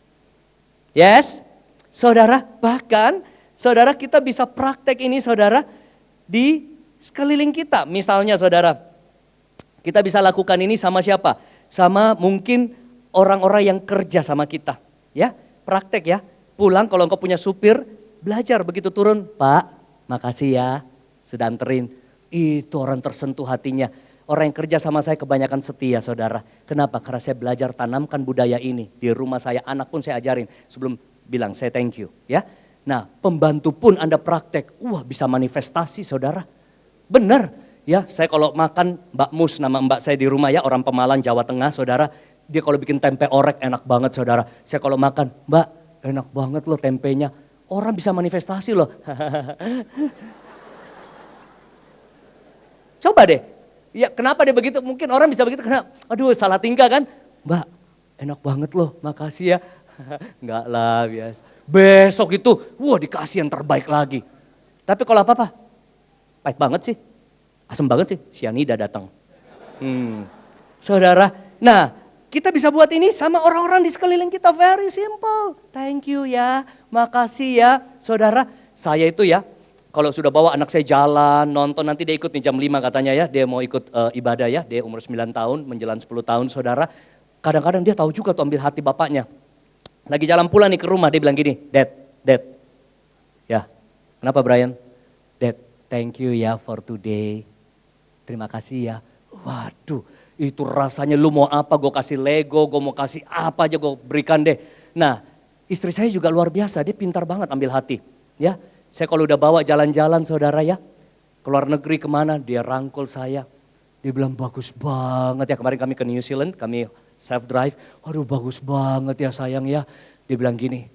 [SPEAKER 1] Yes, saudara, bahkan saudara kita bisa praktek ini saudara di sekeliling kita. Misalnya saudara, kita bisa lakukan ini sama siapa? Sama mungkin orang-orang yang kerja sama kita. Ya, praktek ya, pulang kalau engkau punya supir, belajar begitu turun, Pak makasih ya. Sudah anterin, itu orang tersentuh hatinya. Orang yang kerja sama saya kebanyakan setia saudara. Kenapa? Karena saya belajar tanamkan budaya ini. Di rumah saya, anak pun saya ajarin. Sebelum bilang saya thank you. Ya. Nah pembantu pun Anda praktek. Wah bisa manifestasi saudara. Benar. Ya saya kalau makan Mbak Mus, nama mbak saya di rumah ya. Orang Pemalang Jawa Tengah saudara. Dia kalau bikin tempe orek enak banget saudara. Saya kalau makan, Mbak enak banget loh tempenya. Orang bisa manifestasi loh. Coba deh, ya kenapa dia begitu? Mungkin orang bisa begitu karena aduh salah tingkah kan. Mbak enak banget loh, makasih ya. Enggak lah biasa. Besok itu, wah dikasih yang terbaik lagi. Tapi kalau apa-apa, pahit banget sih. Asem banget sih, sianida datang. Saudara, nah kita bisa buat ini sama orang-orang di sekeliling kita, very simple. Thank you ya, makasih ya. Saudara, saya itu ya, kalau sudah bawa anak saya jalan, nonton, nanti dia ikut nih jam 5 katanya ya, dia mau ikut ibadah ya, dia umur 9 tahun, menjelang 10 tahun saudara. Kadang-kadang dia tahu juga tuh ambil hati bapaknya. Lagi jalan pulang nih ke rumah, dia bilang gini, Dad, ya kenapa Brian? Dad, thank you ya for today. Terima kasih ya. Waduh, itu rasanya lu mau apa, gue kasih Lego, gue mau kasih apa aja gue berikan deh. Nah, istri saya juga luar biasa, dia pintar banget ambil hati. Ya, saya kalau udah bawa jalan-jalan saudara ya, ke luar negeri kemana, dia rangkul saya. Dia bilang bagus banget ya, kemarin kami ke New Zealand, kami self drive. Waduh bagus banget ya sayang ya. Dia bilang gini,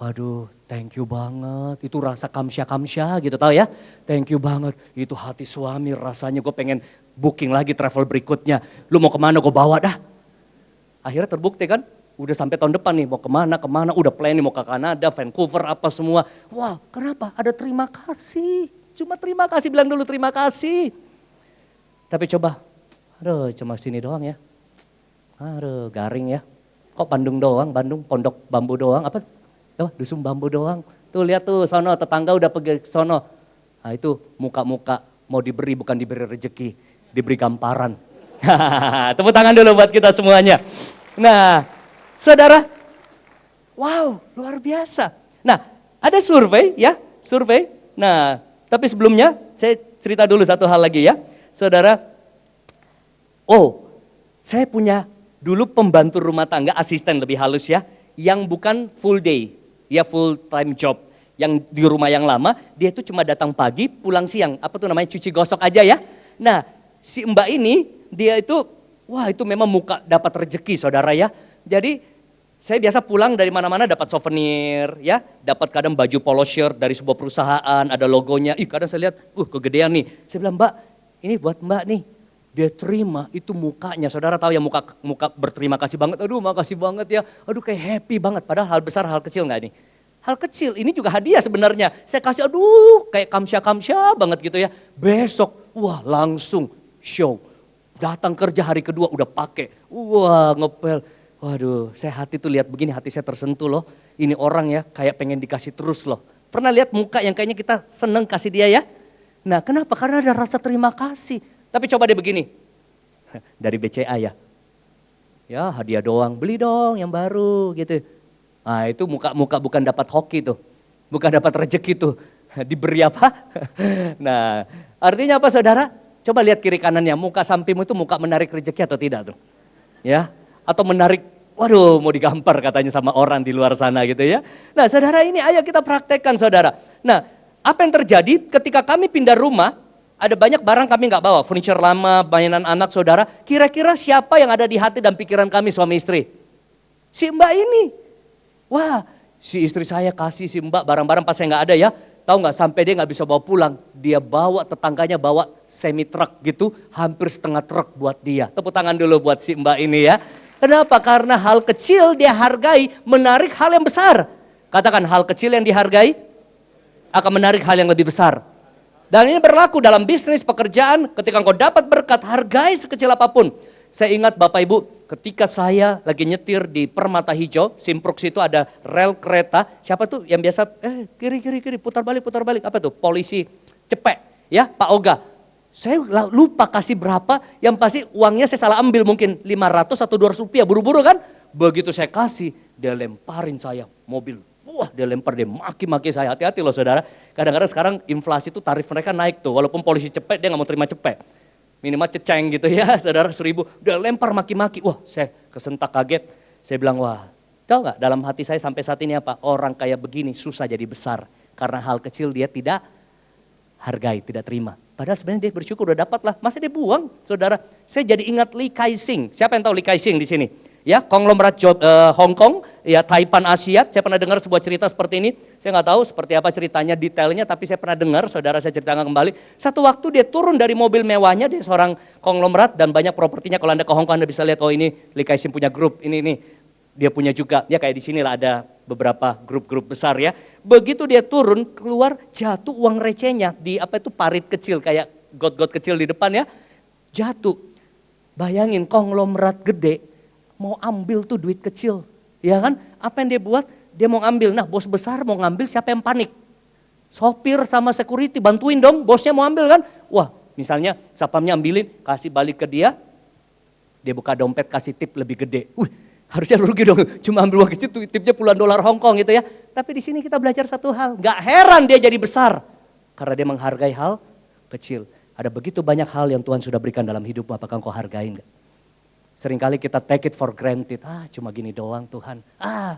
[SPEAKER 1] waduh thank you banget, itu rasa kamsya gitu tahu ya. Thank you banget, itu hati suami rasanya gue pengen booking lagi travel berikutnya. Lu mau kemana gue bawa dah. Akhirnya terbukti kan, udah sampai tahun depan nih mau kemana, udah plan nih mau ke Kanada, Vancouver apa semua. Wah kenapa? Ada terima kasih, cuma terima kasih, bilang dulu terima kasih. Tapi coba, aduh cuma sini doang ya. Aduh garing ya. Kok Bandung doang, Bandung pondok bambu doang, apa? Dusun bambu doang. Tuh lihat tuh sono tetangga udah pergi sono. Nah itu muka-muka mau diberi bukan diberi rezeki, diberi gamparan. Tepuk tangan dulu buat kita semuanya. Nah saudara, wow luar biasa. Nah ada survei ya, survei. Nah tapi sebelumnya saya cerita dulu satu hal lagi ya. Saudara, saya punya dulu pembantu rumah tangga, asisten lebih halus ya, yang bukan full day, ya full time job. Yang di rumah yang lama, dia itu cuma datang pagi, pulang siang, apa tuh namanya cuci gosok aja ya. Nah si mbak ini, dia itu, wah itu memang muka dapat rezeki saudara ya. Jadi saya biasa pulang dari mana-mana dapat souvenir ya, dapat kadang baju polo shirt dari sebuah perusahaan, ada logonya. Kadang saya lihat, kegedean nih. Saya bilang mbak, ini buat mbak nih, dia terima itu mukanya. Saudara tahu ya muka berterima kasih banget. Aduh makasih banget ya, aduh kayak happy banget. Padahal hal besar, hal kecil gak nih? Hal kecil, ini juga hadiah sebenarnya. Saya kasih aduh kayak kamsya banget gitu ya. Besok, wah langsung show. Datang kerja hari kedua udah pakai, wah ngepel. Waduh saya hati tuh lihat begini, hati saya tersentuh loh. Ini orang ya kayak pengen dikasih terus loh. Pernah lihat muka yang kayaknya kita seneng kasih dia ya? Nah kenapa? Karena ada rasa terima kasih. Tapi coba deh begini, dari BCA ya. Ya hadiah doang, beli dong yang baru gitu. Nah itu muka-muka bukan dapat hoki tuh. Bukan dapat rezeki tuh. Diberi apa? Nah artinya apa saudara? Coba lihat kiri kanannya, muka sampingmu itu muka menarik rezeki atau tidak tuh? Ya, atau menarik, waduh mau digampar katanya sama orang di luar sana gitu ya. Nah saudara ini ayo kita praktekkan saudara. Nah apa yang terjadi ketika kami pindah rumah, ada banyak barang kami nggak bawa, furniture lama, mainan anak saudara. Kira-kira siapa yang ada di hati dan pikiran kami suami istri? Si mbak ini. Wah si istri saya kasih si mbak barang-barang pas saya nggak ada ya. Tahu nggak sampai dia nggak bisa bawa pulang. Dia bawa, tetangganya bawa semi truk gitu, hampir setengah truk buat dia. Tepuk tangan dulu buat si mbak ini ya. Kenapa? Karena hal kecil dia hargai, menarik hal yang besar. Katakan hal kecil yang dihargai akan menarik hal yang lebih besar. Dan ini berlaku dalam bisnis, pekerjaan, ketika engkau dapat berkat, hargai sekecil apapun. Saya ingat Bapak Ibu, ketika saya lagi nyetir di Permata Hijau, Simpruk situ ada rel kereta. Siapa tuh yang biasa, kiri, putar balik, apa tuh? Polisi cepek, ya Pak Oga. Saya lupa kasih berapa, yang pasti uangnya saya salah ambil mungkin 500 atau 200 rupiah, buru-buru kan. Begitu saya kasih, dia lemparin saya mobil. Wah dia lempar, dia maki-maki saya, hati-hati loh saudara. Kadang-kadang sekarang inflasi itu tarif mereka naik tuh, walaupun polisi cepet dia gak mau terima cepet. Minimal ceceng gitu ya saudara, 1000, dia lempar maki-maki. Wah saya kesentak kaget, saya bilang wah tahu gak dalam hati saya sampai saat ini apa? Orang kayak begini susah jadi besar, karena hal kecil dia tidak hargai, tidak terima. Padahal sebenarnya dia bersyukur udah dapat lah, masa dia buang saudara. Saya jadi ingat Li Ka-shing, siapa yang tahu Li Ka-shing di sini? Ya, konglomerat Hong Kong, ya Taipan Asia. Saya pernah dengar sebuah cerita seperti ini. Saya nggak tahu seperti apa ceritanya detailnya, tapi saya pernah dengar. Saudara saya ceritakan kembali. Satu waktu dia turun dari mobil mewahnya, dia seorang konglomerat dan banyak propertinya. Kalau Anda ke Hong Kong Anda bisa lihat, oh ini Li Ka-shing punya grup, ini. Dia punya juga, ya kayak di sini lah ada beberapa grup-grup besar ya. Begitu dia turun, keluar jatuh uang recehnya di apa itu parit kecil, kayak got-got kecil di depan ya. Jatuh. Bayangin konglomerat gede mau ambil tuh duit kecil. Ya kan? Apa yang dia buat? Dia mau ngambil. Nah bos besar mau ngambil, siapa yang panik? Sopir sama security bantuin dong, bosnya mau ambil kan. Wah misalnya satpamnya ambilin, kasih balik ke dia. Dia buka dompet kasih tip lebih gede. Harusnya rugi dong, cuma ambil uang kecil tipnya puluhan dolar Hong Kong gitu ya. Tapi di sini kita belajar satu hal, gak heran dia jadi besar. Karena dia menghargai hal kecil. Ada begitu banyak hal yang Tuhan sudah berikan dalam hidupmu, apakah engkau hargain gak? Seringkali kita take it for granted, cuma gini doang Tuhan,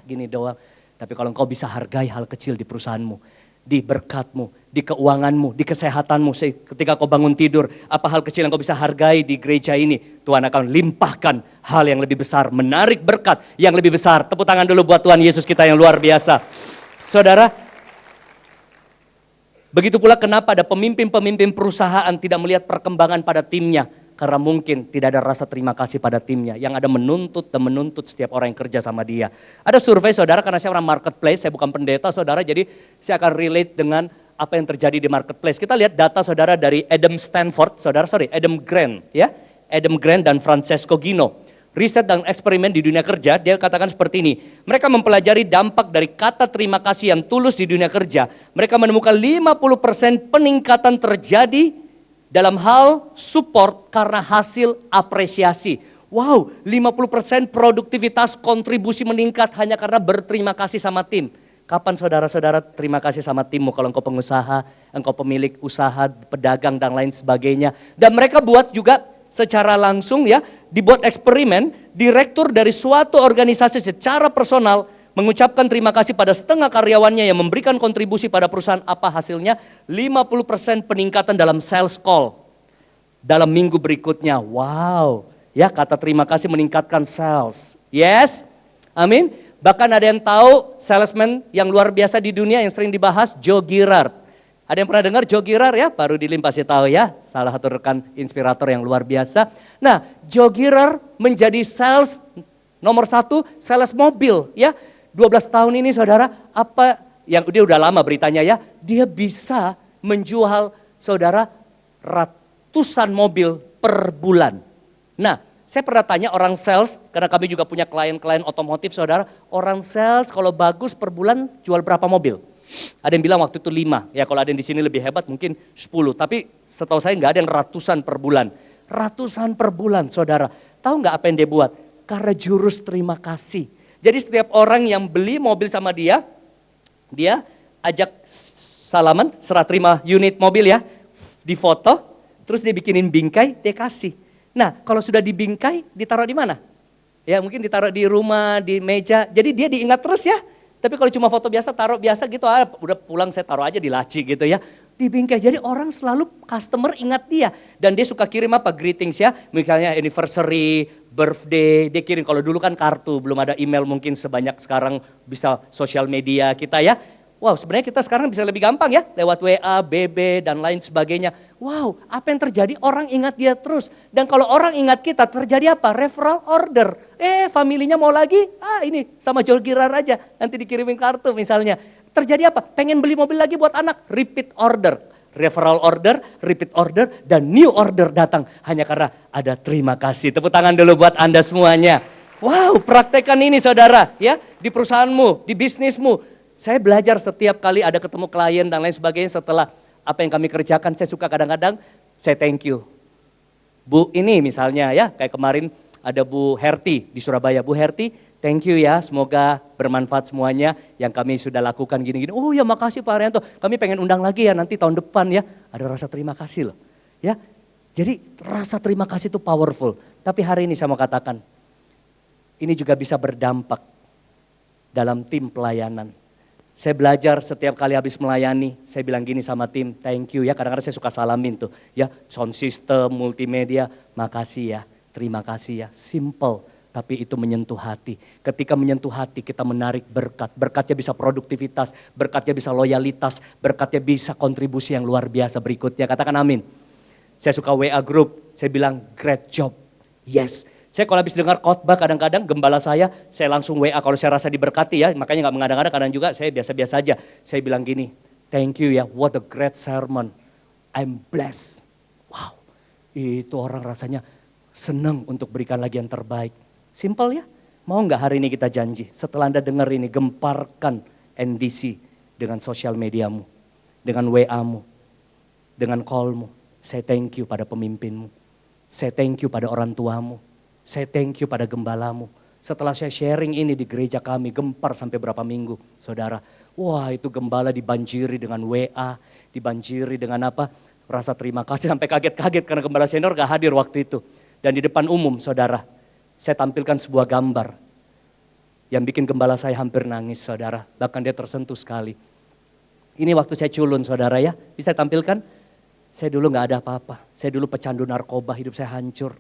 [SPEAKER 1] gini doang. Tapi kalau engkau bisa hargai hal kecil di perusahaanmu, di berkatmu, di keuanganmu, di kesehatanmu. Ketika kau bangun tidur, apa hal kecil yang kau bisa hargai di gereja ini? Tuhan akan limpahkan hal yang lebih besar, menarik berkat yang lebih besar. Tepuk tangan dulu buat Tuhan Yesus kita yang luar biasa. Saudara, begitu pula kenapa ada pemimpin-pemimpin perusahaan tidak melihat perkembangan pada timnya. Karena mungkin tidak ada rasa terima kasih pada timnya. Yang ada menuntut dan menuntut setiap orang yang kerja sama dia. Ada survei saudara, karena saya orang marketplace, saya bukan pendeta saudara. Jadi saya akan relate dengan apa yang terjadi di marketplace. Kita lihat data saudara dari Adam Grant ya. Adam Grant dan Francesco Gino. Riset dan eksperimen di dunia kerja, dia katakan seperti ini. Mereka mempelajari dampak dari kata terima kasih yang tulus di dunia kerja. Mereka menemukan 50% peningkatan terjadi dalam hal support karena hasil apresiasi. Wow, 50% produktivitas kontribusi meningkat hanya karena berterima kasih sama tim. Kapan saudara-saudara terima kasih sama timmu? Kalau engkau pengusaha, engkau pemilik usaha, pedagang dan lain sebagainya. Dan mereka buat juga secara langsung ya, dibuat eksperimen, direktur dari suatu organisasi secara personal mengucapkan terima kasih pada setengah karyawannya yang memberikan kontribusi pada perusahaan. Apa hasilnya? 50% peningkatan dalam sales call dalam minggu berikutnya. Wow, ya kata terima kasih meningkatkan sales. Yes, amin. Bahkan ada yang tahu salesman yang luar biasa di dunia yang sering dibahas, Joe Girard. Ada yang pernah dengar Joe Girard ya? Baru Dilim pasti tahu ya, salah satu rekan inspirator yang luar biasa. Nah, Joe Girard menjadi sales nomor 1, sales mobil ya. 12 tahun ini saudara, apa yang dia udah lama beritanya ya, dia bisa menjual saudara ratusan mobil per bulan. Nah, saya pernah tanya orang sales, karena kami juga punya klien-klien otomotif saudara, orang sales kalau bagus per bulan jual berapa mobil? Ada yang bilang waktu itu 5, ya kalau ada yang di sini lebih hebat mungkin 10, tapi setahu saya nggak ada yang ratusan per bulan. Ratusan per bulan saudara, tahu nggak apa yang dia buat? Karena jurus terima kasih. Jadi setiap orang yang beli mobil sama dia ajak salaman, serah terima unit mobil ya, difoto, terus dia bikinin bingkai, dia kasih. Nah kalau sudah dibingkai, ditaruh di mana? Ya mungkin ditaruh di rumah, di meja, jadi dia diingat terus ya. Tapi kalau cuma foto biasa, taruh biasa gitu, udah pulang saya taruh aja di laci gitu ya. Dibingkai, jadi orang selalu customer ingat dia. Dan dia suka kirim apa, greetings ya, misalnya anniversary, birthday, dia kirim. Kalau dulu kan kartu, belum ada email mungkin sebanyak sekarang bisa sosial media kita ya. Wow, sebenarnya kita sekarang bisa lebih gampang ya, lewat WA, BB dan lain sebagainya. Wow, apa yang terjadi? Orang ingat dia terus. Dan kalau orang ingat kita, terjadi apa? Referral order. Familinya mau lagi? Ini sama Joe Girard aja, nanti dikirimin kartu misalnya. Terjadi apa? Pengen beli mobil lagi buat anak, repeat order. Referral order, repeat order, dan new order datang. Hanya karena ada terima kasih. Tepuk tangan dulu buat Anda semuanya. Wow, praktekkan ini saudara ya, di perusahaanmu, di bisnismu. Saya belajar setiap kali ada ketemu klien dan lain sebagainya, setelah apa yang kami kerjakan, saya suka kadang-kadang saya thank you. Bu ini misalnya ya, kayak kemarin ada Bu Herti di Surabaya. Bu Herti, thank you ya, semoga bermanfaat semuanya yang kami sudah lakukan gini-gini. Oh ya makasih Pak Arianto, kami pengen undang lagi ya nanti tahun depan ya. Ada rasa terima kasih loh. Ya, jadi rasa terima kasih itu powerful. Tapi hari ini saya mau katakan, ini juga bisa berdampak dalam tim pelayanan. Saya belajar setiap kali habis melayani, saya bilang gini sama tim, thank you ya. Kadang-kadang saya suka salamin tuh ya, sound system, multimedia, makasih ya, terima kasih ya. Simple, tapi itu menyentuh hati. Ketika menyentuh hati kita menarik berkat. Berkatnya bisa produktivitas, berkatnya bisa loyalitas, berkatnya bisa kontribusi yang luar biasa berikutnya. Katakan amin. Saya suka WA group, saya bilang great job, yes. Saya kalau habis dengar khotbah kadang-kadang gembala saya langsung WA kalau saya rasa diberkati ya. Makanya gak mengada-ngada, kadang juga saya biasa-biasa aja. Saya bilang gini, thank you ya, what a great sermon. I'm blessed. Wow, itu orang rasanya senang untuk berikan lagi yang terbaik. Simple ya, mau gak hari ini kita janji setelah Anda dengar ini gemparkan NDC dengan sosial mediamu, dengan WA-mu, dengan call-mu. Saya thank you pada pemimpinmu, saya thank you pada orang tuamu. Saya thank you pada gembalamu. Setelah saya sharing ini di gereja kami, gempar sampai berapa minggu, saudara. Wah, itu gembala dibanjiri dengan WA, dibanjiri dengan apa? Rasa terima kasih, sampai kaget-kaget karena gembala senior gak hadir waktu itu. Dan di depan umum, saudara, saya tampilkan sebuah gambar yang bikin gembala saya hampir nangis, saudara. Bahkan dia tersentuh sekali. Ini waktu saya culun, saudara ya. Bisa tampilkan? Saya dulu gak ada apa-apa. Saya dulu pecandu narkoba, hidup saya hancur.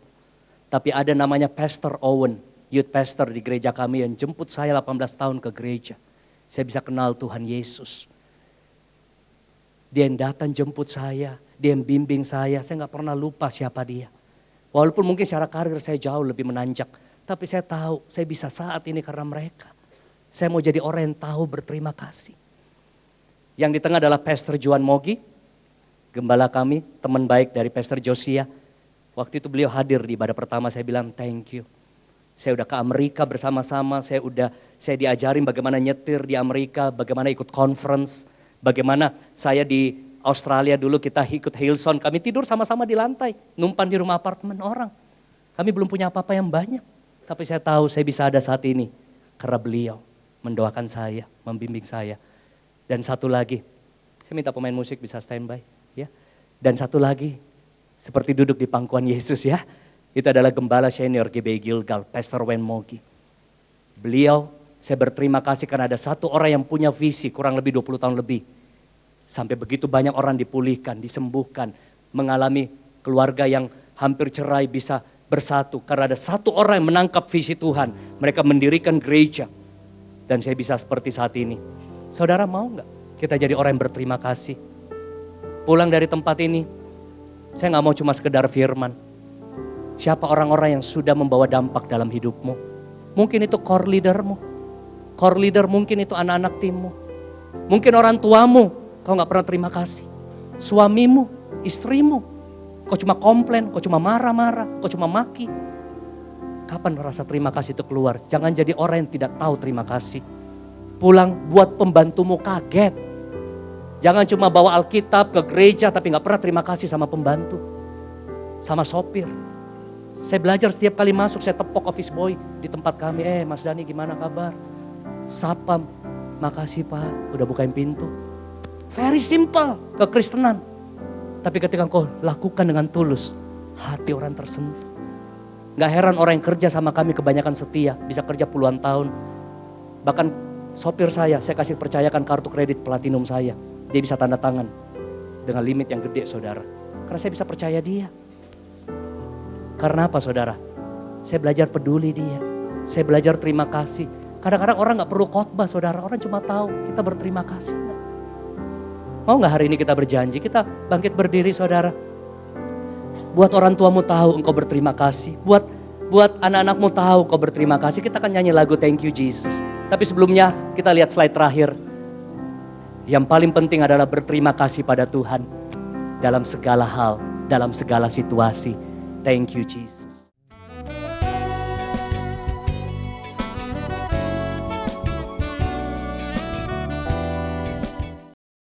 [SPEAKER 1] Tapi ada namanya Pastor Owen, youth pastor di gereja kami yang jemput saya 18 tahun ke gereja. Saya bisa kenal Tuhan Yesus. Dia yang datang jemput saya, dia yang bimbing saya gak pernah lupa siapa dia. Walaupun mungkin secara karir saya jauh lebih menanjak, tapi saya tahu saya bisa saat ini karena mereka. Saya mau jadi orang yang tahu berterima kasih. Yang di tengah adalah Pastor Juan Mogi, gembala kami, teman baik dari Pastor Josia. Waktu itu beliau hadir di ibadah pertama, saya bilang thank you. Saya udah ke Amerika bersama-sama, saya diajarin bagaimana nyetir di Amerika, bagaimana ikut conference, bagaimana saya di Australia dulu kita ikut Hillsong, kami tidur sama-sama di lantai, numpan di rumah apartemen orang. Kami belum punya apa-apa yang banyak, tapi saya tahu saya bisa ada saat ini karena beliau mendoakan saya, membimbing saya. Dan satu lagi, saya minta pemain musik bisa standby, ya. Dan satu lagi, seperti duduk di pangkuan Yesus ya. Itu adalah gembala senior GBI Gilgal, Pastor Wen Mogi. Beliau, saya berterima kasih karena ada satu orang yang punya visi kurang lebih 20 tahun lebih. Sampai begitu banyak orang dipulihkan, disembuhkan. Mengalami keluarga yang hampir cerai bisa bersatu. Karena ada satu orang yang menangkap visi Tuhan. Mereka mendirikan gereja. Dan saya bisa seperti saat ini. Saudara mau gak kita jadi orang yang berterima kasih? Pulang dari tempat ini, saya gak mau cuma sekedar firman. Siapa orang-orang yang sudah membawa dampak dalam hidupmu? Mungkin itu core leadermu. Core leader mungkin itu anak-anak timmu. Mungkin orang tuamu, kau gak pernah terima kasih. Suamimu, istrimu. Kau cuma komplain, kau cuma marah-marah, kau cuma maki. Kapan rasa terima kasih itu keluar? Jangan jadi orang yang tidak tahu terima kasih. Pulang buat pembantumu kaget. Jangan cuma bawa Alkitab ke gereja tapi gak pernah terima kasih sama pembantu. Sama sopir. Saya belajar setiap kali masuk saya tepok office boy di tempat kami. Mas Dani gimana kabar? Sapam, makasih Pak udah bukain pintu. Very simple kekristenan. Tapi ketika kau lakukan dengan tulus, hati orang tersentuh. Gak heran orang yang kerja sama kami kebanyakan setia. Bisa kerja puluhan tahun. Bahkan sopir saya kasih percayakan kartu kredit platinum saya. Dia bisa tanda tangan dengan limit yang gede saudara. Karena saya bisa percaya dia. Karena apa saudara? Saya belajar peduli dia. Saya belajar terima kasih. Kadang-kadang orang gak perlu khotbah saudara. Orang cuma tahu kita berterima kasih. Mau gak hari ini kita berjanji? Kita bangkit berdiri saudara. Buat orang tuamu tahu engkau berterima kasih. Buat anak-anakmu tahu engkau berterima kasih. Kita akan nyanyi lagu Thank You Jesus. Tapi sebelumnya kita lihat slide terakhir. Yang paling penting adalah berterima kasih pada Tuhan dalam segala hal, dalam segala situasi. Thank you Jesus.